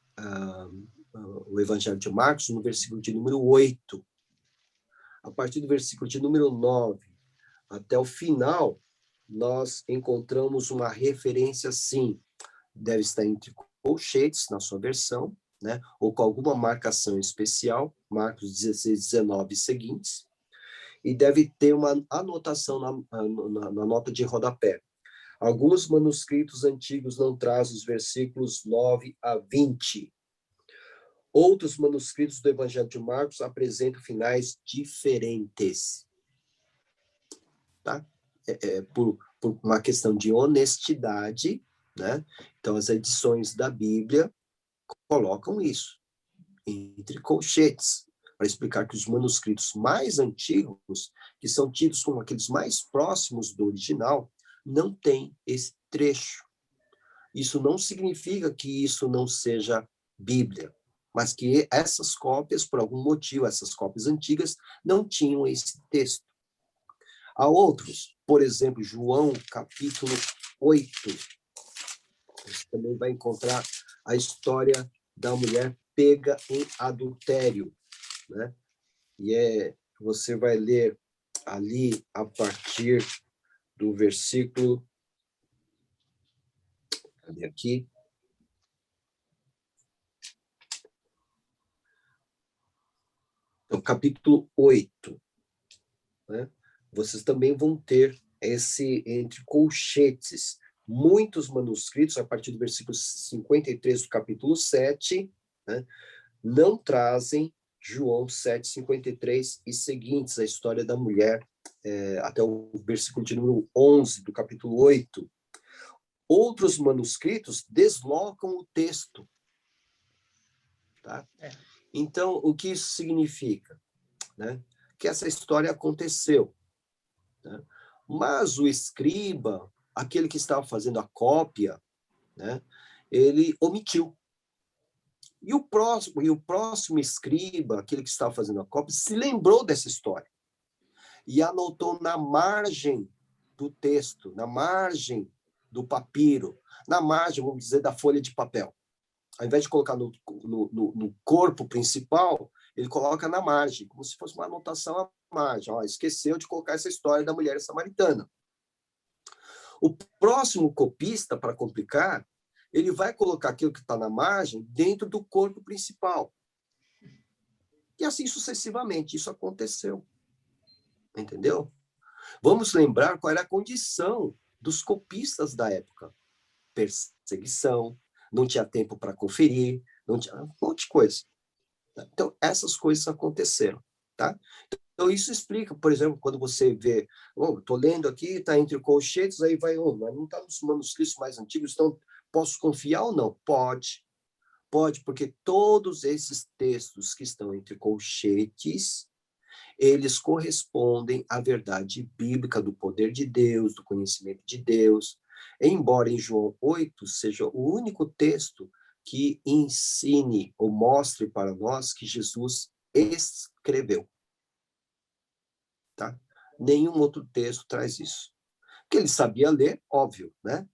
o Evangelho de Marcos no versículo de número 8. A partir do versículo de número 9 até o final, nós encontramos uma referência, sim, deve estar entre colchetes, na sua versão, né, ou com alguma marcação especial, Marcos 16, 19 e seguintes, e deve ter uma anotação na nota de rodapé. Alguns manuscritos antigos não trazem os versículos 9 a 20. Outros manuscritos do Evangelho de Marcos apresentam finais diferentes. Tá? Por uma questão de honestidade, né? Então, as edições da Bíblia colocam isso entre colchetes, para explicar que os manuscritos mais antigos, que são tidos como aqueles mais próximos do original, não têm esse trecho. Isso não significa que isso não seja Bíblia, mas que essas cópias, por algum motivo, essas cópias antigas, não tinham esse texto. Há outros, por exemplo, João, capítulo 8. Você também vai encontrar a história da mulher pega em adultério, né? E você vai ler ali a partir do versículo... Cadê aqui? Então, capítulo 8. Né? Vocês também vão ter esse entre colchetes. Muitos manuscritos, a partir do versículo 53 do capítulo 7, né, não trazem João 7:53 e seguintes, a história da mulher, até o versículo de número 11 do capítulo 8. Outros manuscritos deslocam o texto. Tá? Então, o que isso significa? Né? Que essa história aconteceu. Né? Mas o escriba, aquele que estava fazendo a cópia, né, ele omitiu. E o próximo escriba, aquele que estava fazendo a cópia, se lembrou dessa história e anotou na margem do texto, na margem do papiro, na margem, vamos dizer, da folha de papel. Ao invés de colocar no corpo principal, ele coloca na margem, como se fosse uma anotação à margem. Ó, esqueceu de colocar essa história da mulher samaritana. O próximo copista, para complicar, ele vai colocar aquilo que está na margem dentro do corpo principal. E assim sucessivamente, isso aconteceu. Entendeu? Vamos lembrar qual era a condição dos copistas da época. Perseguição, não tinha tempo para conferir, não tinha um monte de coisa. Então, essas coisas aconteceram. Tá? Então, isso explica, por exemplo, quando você vê, estou lendo aqui, está entre colchetes, aí vai, mas não está nos manuscritos mais antigos, então posso confiar ou não? Pode. Pode, porque todos esses textos que estão entre colchetes, eles correspondem à verdade bíblica do poder de Deus, do conhecimento de Deus. Embora em João 8 seja o único texto que ensine ou mostre para nós que Jesus escreveu. Tá? Nenhum outro texto traz isso. Porque ele sabia ler, óbvio, né?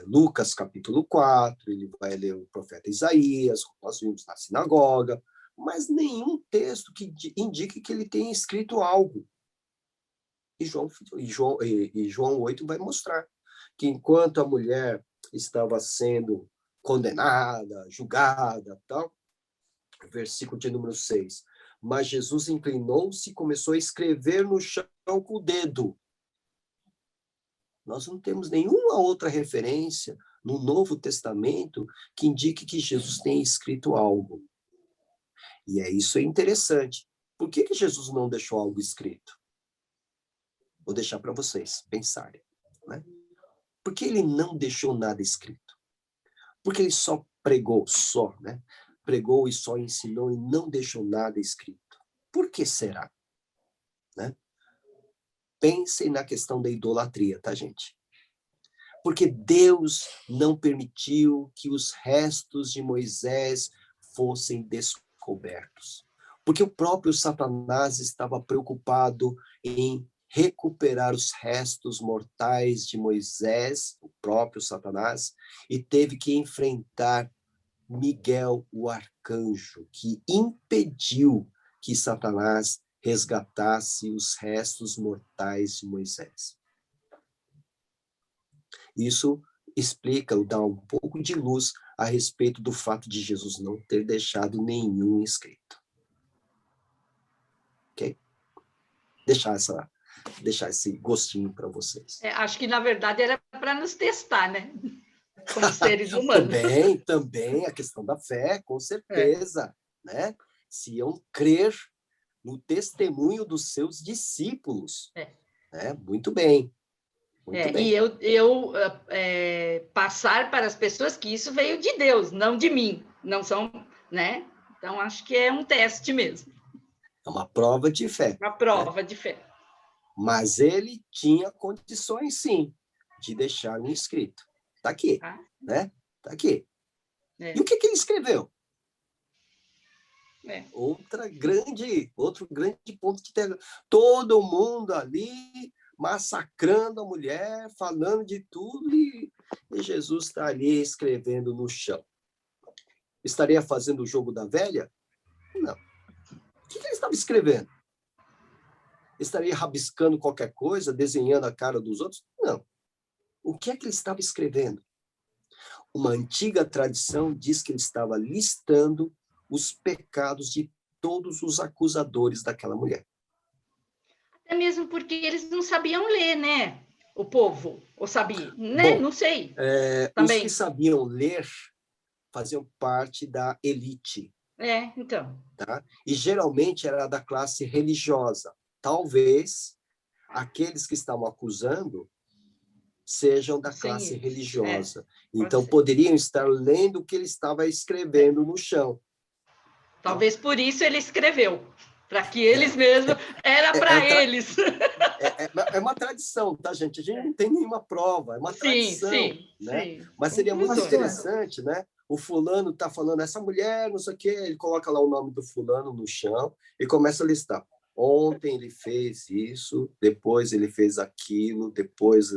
Lucas, capítulo 4, ele vai ler o profeta Isaías, como nós vimos na sinagoga, mas nenhum texto que indique que ele tenha escrito algo. E João 8 vai mostrar que enquanto a mulher estava sendo condenada, julgada, tal, versículo de número 6, mas Jesus inclinou-se e começou a escrever no chão com o dedo. Nós não temos nenhuma outra referência no Novo Testamento que indique que Jesus tenha escrito algo. E isso é interessante. Por que Jesus não deixou algo escrito? Vou deixar para vocês pensarem. Né? Por que ele não deixou nada escrito? Porque ele só pregou, né? Pregou e só ensinou e não deixou nada escrito. Por que será? Né? Pensem na questão da idolatria, tá, gente? Porque Deus não permitiu que os restos de Moisés fossem descobertos. Porque o próprio Satanás estava preocupado em recuperar os restos mortais de Moisés, o próprio Satanás, e teve que enfrentar Miguel, o arcanjo, que impediu que Satanás resgatasse os restos mortais de Moisés. Isso explica ou dá um pouco de luz a respeito do fato de Jesus não ter deixado nenhum escrito. Ok? Deixar esse gostinho para vocês. Acho que, na verdade, era para nos testar, né? Como seres humanos. Também a questão da fé, com certeza. né? Se iam crer no testemunho dos seus discípulos. Né? Muito bem. Muito bem. E eu passar para as pessoas que isso veio de Deus, não de mim. Não são, né? Então, acho que é um teste mesmo. É uma prova de fé. Uma prova de fé. Mas ele tinha condições, sim, de deixar um escrito. Está aqui, né? Está aqui. E o que ele escreveu? Outro grande ponto que tem. Todo mundo ali massacrando a mulher, falando de tudo, e Jesus está ali escrevendo no chão. Estaria fazendo o jogo da velha? Não. O que ele estava escrevendo? Estaria rabiscando qualquer coisa, desenhando a cara dos outros? Não. O que é que ele estava escrevendo? Uma antiga tradição diz que ele estava listando os pecados de todos os acusadores daquela mulher. Até mesmo porque eles não sabiam ler, né? O povo, ou sabia? Né? Bom, não sei. Os que sabiam ler faziam parte da elite. Então. Tá? E geralmente era da classe religiosa. Talvez aqueles que estavam acusando sejam da classe religiosa. Então, poderiam estar lendo o que ele estava escrevendo no chão. Talvez por isso ele escreveu, para que eles mesmos... Era para eles. É uma tradição, tá, gente? A gente não tem nenhuma prova, é uma tradição. Né? Sim. Mas seria muito interessante, né? O fulano está falando, essa mulher, não sei o quê, ele coloca lá o nome do fulano no chão e começa a listar. Ontem ele fez isso, depois ele fez aquilo, depois...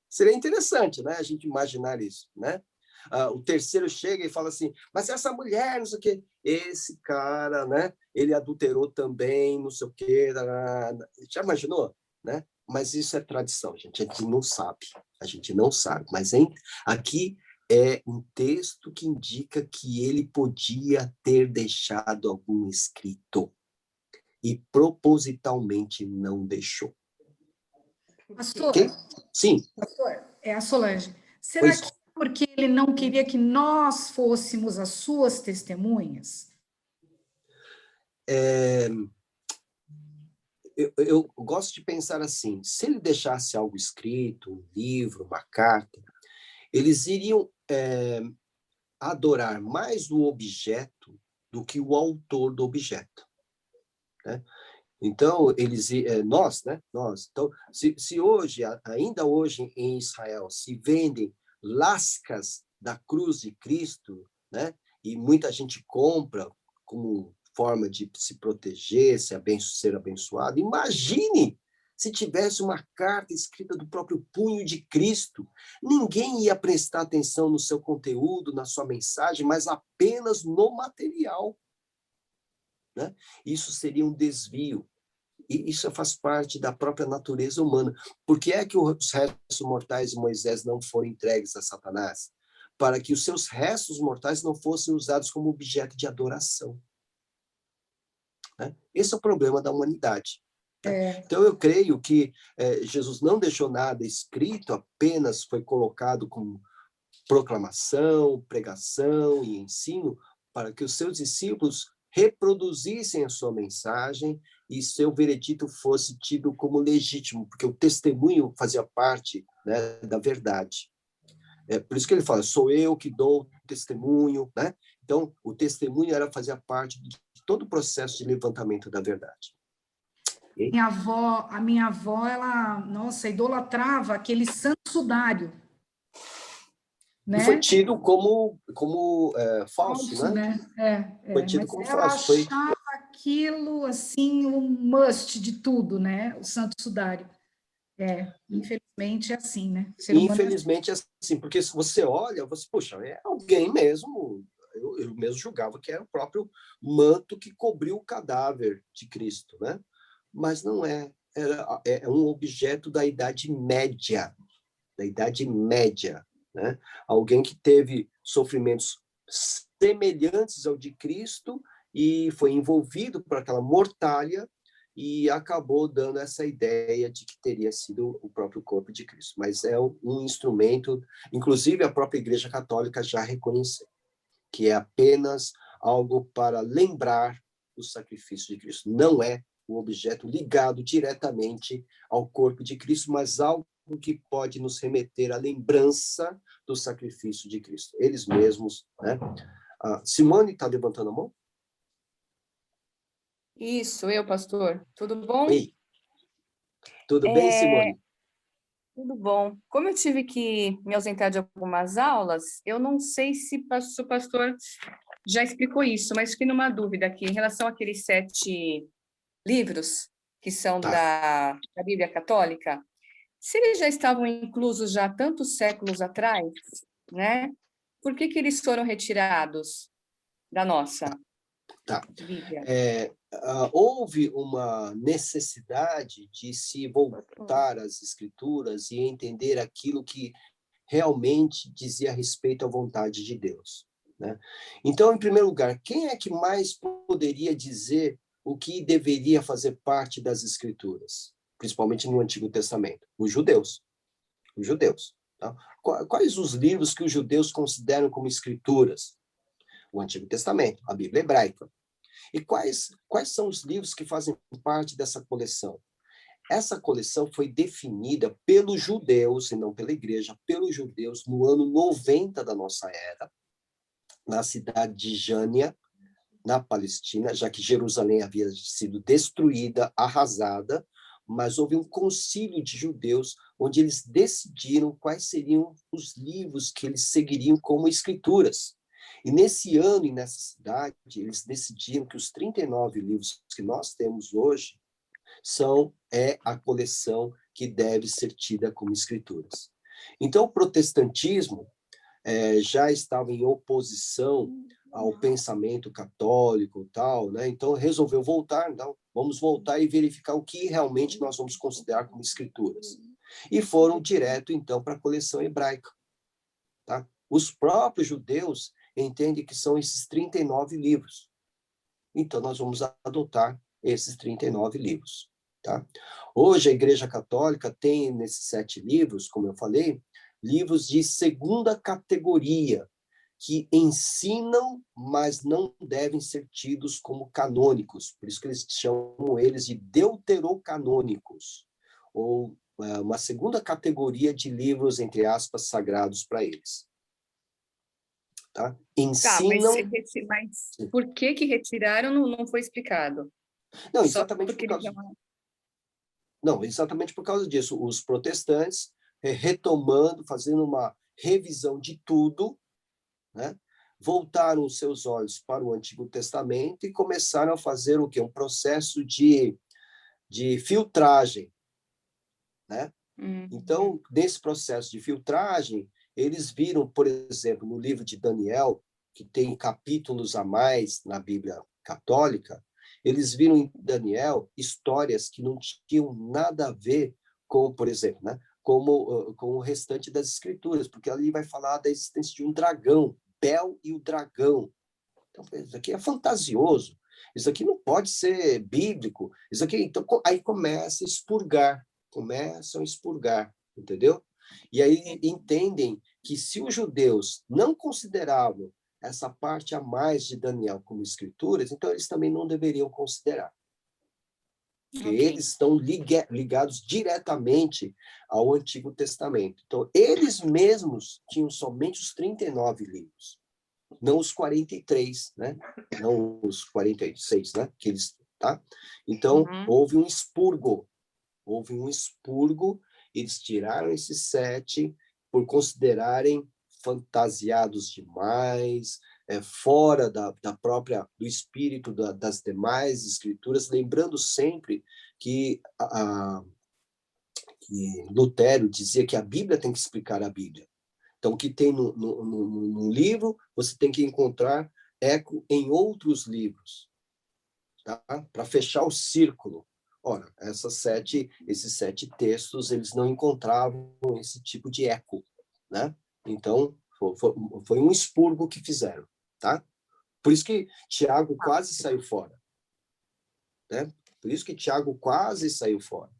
Seria interessante, né? A gente imaginar isso, né? O terceiro chega e fala assim, mas essa mulher, não sei o quê, esse cara, né? Ele adulterou também, não sei o quê. Já imaginou? Né? Mas isso é tradição, gente. A gente não sabe. A gente não sabe. Mas aqui é um texto que indica que ele podia ter deixado algum escrito e propositalmente não deixou. Pastor, okay? Sim. Pastor, é a Solange. Será que porque ele não queria que nós fôssemos as suas testemunhas? Eu gosto de pensar assim, se ele deixasse algo escrito, um livro, uma carta, eles iriam adorar mais o objeto do que o autor do objeto. Né? Então, nós, né? Nós. Então, se hoje, ainda hoje em Israel, se vendem lascas da cruz de Cristo, né? E muita gente compra como forma de se proteger, ser abençoado. Imagine se tivesse uma carta escrita do próprio punho de Cristo. Ninguém ia prestar atenção no seu conteúdo, na sua mensagem, mas apenas no material. Né? Isso seria um desvio. E isso faz parte da própria natureza humana. Por que é que os restos mortais de Moisés não foram entregues a Satanás? Para que os seus restos mortais não fossem usados como objeto de adoração. Né? Esse é o problema da humanidade. Né? Então, eu creio que Jesus não deixou nada escrito, apenas foi colocado como proclamação, pregação e ensino para que os seus discípulos reproduzissem a sua mensagem e seu veredito fosse tido como legítimo, porque o testemunho fazia parte, né, da verdade. Por isso que ele fala, sou eu que dou testemunho, né? Então, o testemunho fazia parte de todo o processo de levantamento da verdade. Okay? A minha avó, ela, nossa, idolatrava aquele santo sudário. Né? E foi tido como falso, né? Foi tido como falso. Ela achava aquilo, assim, um must de tudo, né? O santo sudário. Infelizmente é assim, né? Infelizmente é assim, porque se você olha, poxa, é alguém mesmo, eu mesmo julgava que era o próprio manto que cobriu o cadáver de Cristo, né? Mas não é, é um objeto da Idade Média, né? Alguém que teve sofrimentos semelhantes ao de Cristo e foi envolvido por aquela mortalha e acabou dando essa ideia de que teria sido o próprio corpo de Cristo. Mas é um instrumento, inclusive a própria Igreja Católica já reconheceu, que é apenas algo para lembrar o sacrifício de Cristo. Não é um objeto ligado diretamente ao corpo de Cristo, mas algo que pode nos remeter à lembrança do sacrifício de Cristo. Eles mesmos, né? Simone está levantando a mão? Isso, eu, pastor. Tudo bom? Ei, tudo bem, Simone? Tudo bom. Como eu tive que me ausentar de algumas aulas, eu não sei se o pastor já explicou isso, mas fiquei numa dúvida aqui em relação àqueles 7 livros que são da Bíblia Católica. Se eles já estavam inclusos já há tantos séculos atrás, né? Por que eles foram retirados da nossa Bíblia? Houve uma necessidade de se voltar às Escrituras e entender aquilo que realmente dizia respeito à vontade de Deus, né? Então, em primeiro lugar, quem é que mais poderia dizer o que deveria fazer parte das Escrituras, principalmente no Antigo Testamento? Os judeus. Os judeus. Tá? Quais os livros que os judeus consideram como Escrituras? O Antigo Testamento, a Bíblia hebraica. E quais são os livros que fazem parte dessa coleção? Essa coleção foi definida pelos judeus, e não pela igreja, pelos judeus, no ano 90 da nossa era, na cidade de Jânia, na Palestina, já que Jerusalém havia sido destruída, arrasada, mas houve um concílio de judeus onde eles decidiram quais seriam os livros que eles seguiriam como escrituras. E nesse ano e nessa cidade, eles decidiram que os 39 livros que nós temos hoje é a coleção que deve ser tida como escrituras. Então, o protestantismo já estava em oposição ao pensamento católico e tal, né? Então, resolveu voltar, então, vamos voltar e verificar o que realmente nós vamos considerar como escrituras. E foram direto, então, para a coleção hebraica. Tá? Os próprios judeus entendem que são esses 39 livros. Então, nós vamos adotar esses 39 livros. Tá? Hoje, a Igreja Católica tem, nesses 7 livros, como eu falei, livros de segunda categoria, que ensinam, mas não devem ser tidos como canônicos. Por isso que eles chamam eles de deuterocanônicos, ou uma segunda categoria de livros, entre aspas, sagrados para eles. Tá? Ensinam... Mas por que retiraram não foi explicado? Não, exatamente por causa... Não, exatamente por causa disso. Os protestantes, retomando, fazendo uma revisão de tudo, né? Voltaram os seus olhos para o Antigo Testamento e começaram a fazer o quê? Um processo de filtragem, né? Então, nesse processo de filtragem, eles viram, por exemplo, no livro de Daniel, que tem capítulos a mais na Bíblia católica, eles viram em Daniel histórias que não tinham nada a ver com, por exemplo, né, com o restante das escrituras, porque ali vai falar da existência de um dragão, Bel e o dragão. Então, isso aqui é fantasioso, isso aqui não pode ser bíblico, isso aqui, então, aí começam a expurgar, entendeu? E aí entendem que se os judeus não consideravam essa parte a mais de Daniel como escrituras, então eles também não deveriam considerar. Porque eles estão ligados diretamente ao Antigo Testamento. Então, eles mesmos tinham somente os 39 livros, não os 43, né? Não os 46, né? Que eles, tá? Então, houve um expurgo. Eles tiraram esses 7 por considerarem fantasiados demais, fora do espírito das demais escrituras, lembrando sempre que Lutero dizia que a Bíblia tem que explicar a Bíblia. Então, o que tem no livro, você tem que encontrar eco em outros livros, tá? Para fechar o círculo. Ora, esses 7 textos, eles não encontravam esse tipo de eco, né? Então, foi um expurgo que fizeram, tá? Por isso que Tiago quase saiu fora, né? Por isso que Tiago quase saiu fora.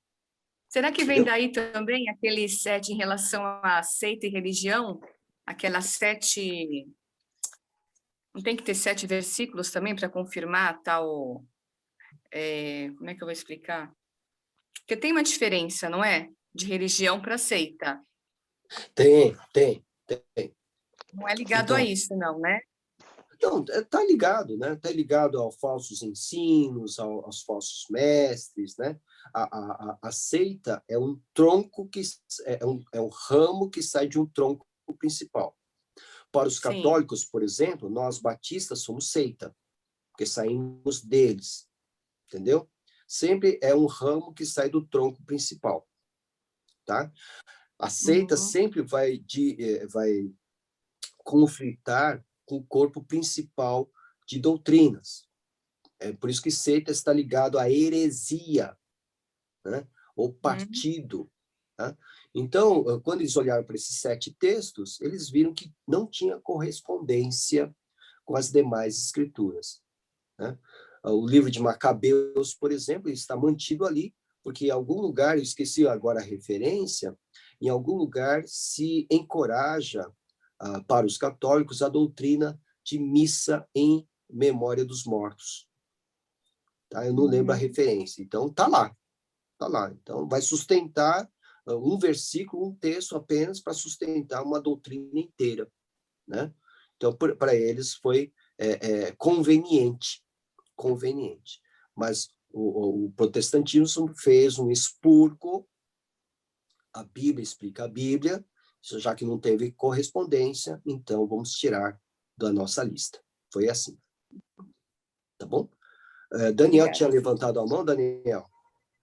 Será que vem daí também aqueles 7 em relação à seita e religião? Aquelas 7 Não tem que ter 7 versículos também para confirmar tal... como é que eu vou explicar? Porque tem uma diferença, não é? De religião para seita. Tem. Não é ligado Então, a isso, não, né? Não, está ligado, né? Está ligado aos falsos ensinos, aos falsos mestres, né? A seita é um tronco que é um ramo que sai de um tronco principal. Para os católicos, por exemplo, nós batistas somos seita, porque saímos deles, entendeu? Sempre é um ramo que sai do tronco principal, tá? A seita sempre vai conflitar com o corpo principal de doutrinas. É por isso que seita está ligado à heresia, né? Ou partido. Tá? Então, quando eles olharam para esses 7 textos, eles viram que não tinha correspondência com as demais escrituras. Né? O livro de Macabeus, por exemplo, está mantido ali, porque em algum lugar, eu esqueci agora a referência, em algum lugar se encoraja para os católicos a doutrina de missa em memória dos mortos. Tá? Eu não lembro a referência. Então, está lá. Então, vai sustentar um versículo, um texto apenas para sustentar uma doutrina inteira. Né? Então, para eles foi conveniente. Mas o protestantismo fez um expurgo, a Bíblia explica a Bíblia, já que não teve correspondência, então vamos tirar da nossa lista. Foi assim. Tá bom? Daniel tinha levantado a mão, Daniel?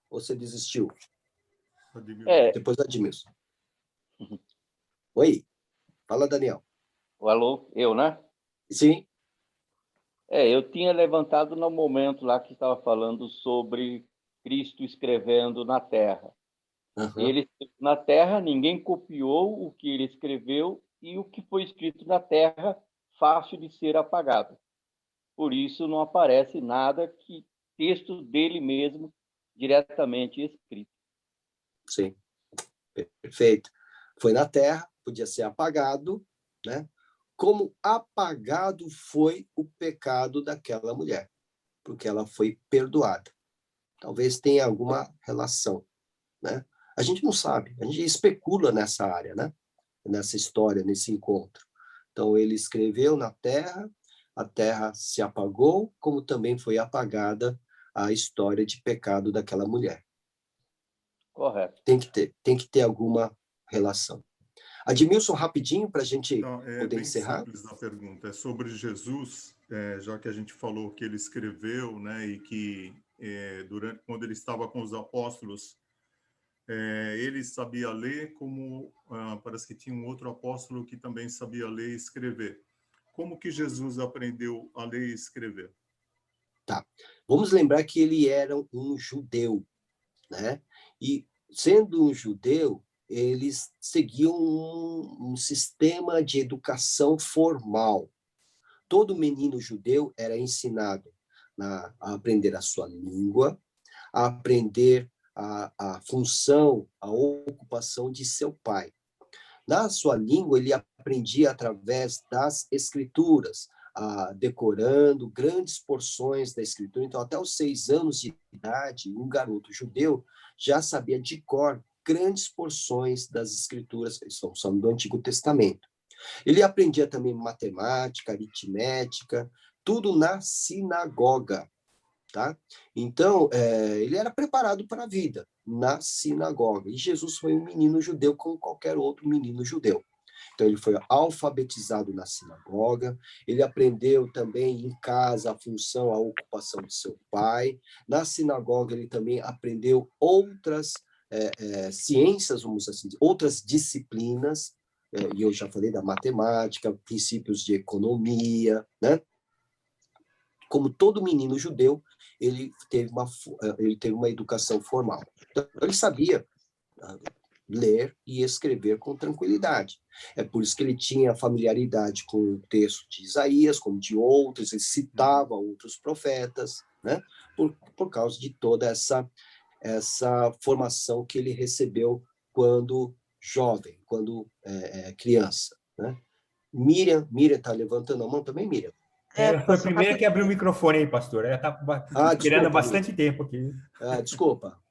Ou você desistiu? Depois Admilson. Oi, fala, Daniel. Alô, eu, né? Sim. Eu tinha levantado no momento lá que estava falando sobre Cristo escrevendo na terra. Ele, na terra, ninguém copiou o que ele escreveu e o que foi escrito na terra, fácil de ser apagado. Por isso, não aparece nada que texto dele mesmo diretamente escrito. Sim, perfeito. Foi na terra, podia ser apagado, né? Como apagado foi o pecado daquela mulher, porque ela foi perdoada. Talvez tenha alguma relação, né? A gente não sabe, a gente especula nessa área, né? Nessa história, nesse encontro. Então, ele escreveu na terra, a terra se apagou, como também foi apagada a história de pecado daquela mulher. Correto. Tem que ter alguma relação. Admilson, rapidinho, para a gente poder encerrar. É bem simples a pergunta. É sobre Jesus, já que a gente falou que ele escreveu, né, e que quando ele estava com os apóstolos, ele sabia ler, como parece que tinha um outro apóstolo que também sabia ler e escrever. Como que Jesus aprendeu a ler e escrever? Tá. Vamos lembrar que ele era um judeu, né? E, sendo um judeu, eles seguiam um sistema de educação formal. Todo menino judeu era ensinado a aprender a sua língua, a aprender a função, a ocupação de seu pai. Na sua língua, ele aprendia através das escrituras, decorando grandes porções da escritura. Então, até os 6 anos de idade, um garoto judeu já sabia de cor grandes porções das escrituras, estamos falando do Antigo Testamento. Ele aprendia também matemática, aritmética, tudo na sinagoga. Tá? Então, ele era preparado para a vida na sinagoga. E Jesus foi um menino judeu como qualquer outro menino judeu. Então, ele foi alfabetizado na sinagoga, ele aprendeu também em casa a função, a ocupação de seu pai. Na sinagoga, ele também aprendeu outras ciências, vamos assim dizer, outras disciplinas, e eu já falei da matemática, princípios de economia, né? Como todo menino judeu, ele teve uma educação formal. Então, ele sabia ler e escrever com tranquilidade. É por isso que ele tinha familiaridade com o texto de Isaías, como de outros, ele citava outros profetas, né? Por causa de toda essa formação que ele recebeu quando jovem, quando criança, né? Miriam está levantando a mão também, Miriam? Ela foi a primeira que abriu o microfone aí, pastor. Ela está esperando bastante tempo aqui. Desculpa.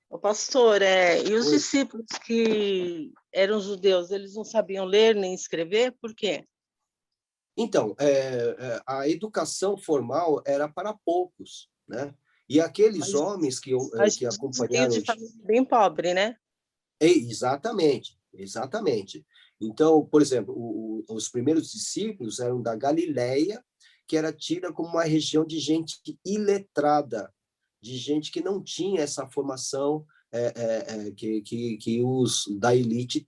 O pastor, e os discípulos que eram judeus, eles não sabiam ler nem escrever? Por quê? Então, a educação formal era para poucos, né? E aqueles homens que acompanharam... de família bem pobre, né? Exatamente. Então, por exemplo, os primeiros discípulos eram da Galileia, que era tida como uma região de gente iletrada, de gente que não tinha essa formação que os da elite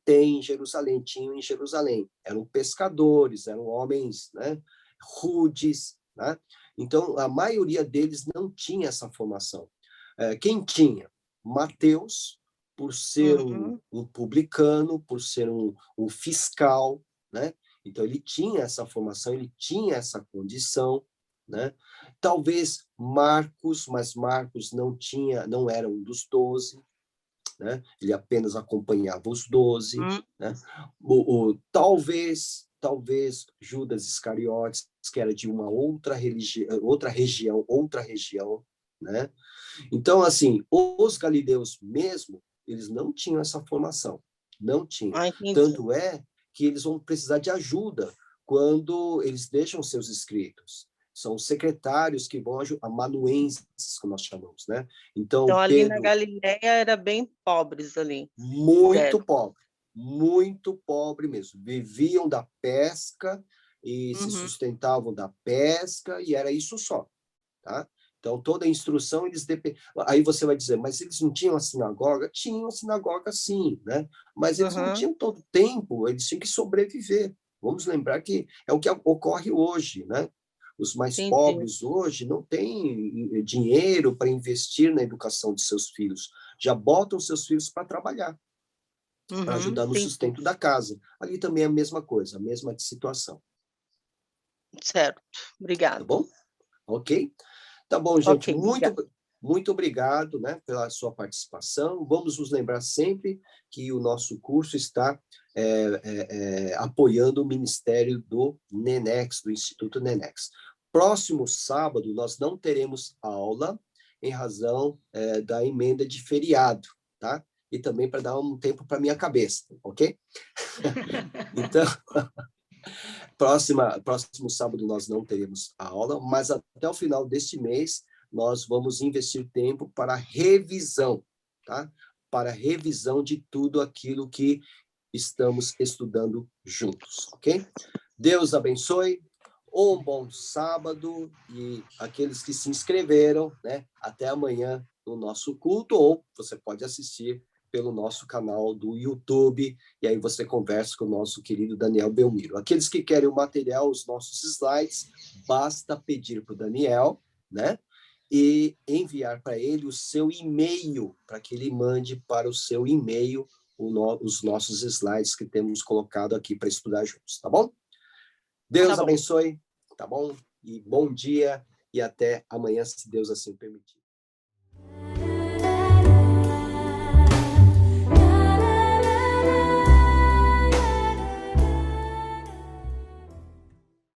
tinham em Jerusalém. Eram pescadores, eram homens, né, rudes, né? Então, a maioria deles não tinha essa formação. Quem tinha? Mateus, por ser um publicano, por ser um fiscal, né? Então, ele tinha essa formação, ele tinha essa condição, né? Talvez Marcos, mas Marcos não era um dos 12, né? Ele apenas acompanhava os 12, né? Talvez Judas Iscariotes, que era de uma outra região, né? Então, assim, os galileus mesmo, eles não tinham essa formação, não tinham. Tanto é que eles vão precisar de ajuda quando eles deixam seus escritos. São secretários que vão ajudar, amanuenses, como nós chamamos, né? Então ali Pedro, na Galileia era bem pobres ali. Muito pobre mesmo. Viviam da pesca e se sustentavam da pesca, e era isso só, tá? Então, toda a instrução, aí você vai dizer, mas eles não tinham a sinagoga? Tinham a sinagoga, sim, né? Mas eles não tinham todo o tempo, eles tinham que sobreviver. Vamos lembrar que é o que ocorre hoje, né? Os mais pobres hoje não têm dinheiro para investir na educação de seus filhos. Já botam seus filhos para trabalhar, para ajudar no sustento da casa. Ali também é a mesma coisa, a mesma situação. Certo, obrigado. Tá bom? Ok? Tá bom, gente. Muito obrigado, né, pela sua participação. Vamos nos lembrar sempre que o nosso curso está apoiando o Ministério do NENEX, do Instituto NENEX. Próximo sábado, nós não teremos aula em razão da emenda de feriado, tá? E também para dar um tempo para minha cabeça, ok? Então... Próximo sábado nós não teremos a aula, mas até o final deste mês nós vamos investir tempo para revisão, tá? Para revisão de tudo aquilo que estamos estudando juntos, ok? Deus abençoe, um bom sábado, e aqueles que se inscreveram, né? Até amanhã no nosso culto, ou você pode assistir pelo nosso canal do YouTube, e aí você conversa com o nosso querido Daniel Belmiro. Aqueles que querem o material, os nossos slides, basta pedir para o Daniel, né? E enviar para ele o seu e-mail, para que ele mande para o seu e-mail os nossos slides que temos colocado aqui para estudar juntos, tá bom? Deus abençoe, tá bom? E bom dia, e até amanhã, se Deus assim permitir.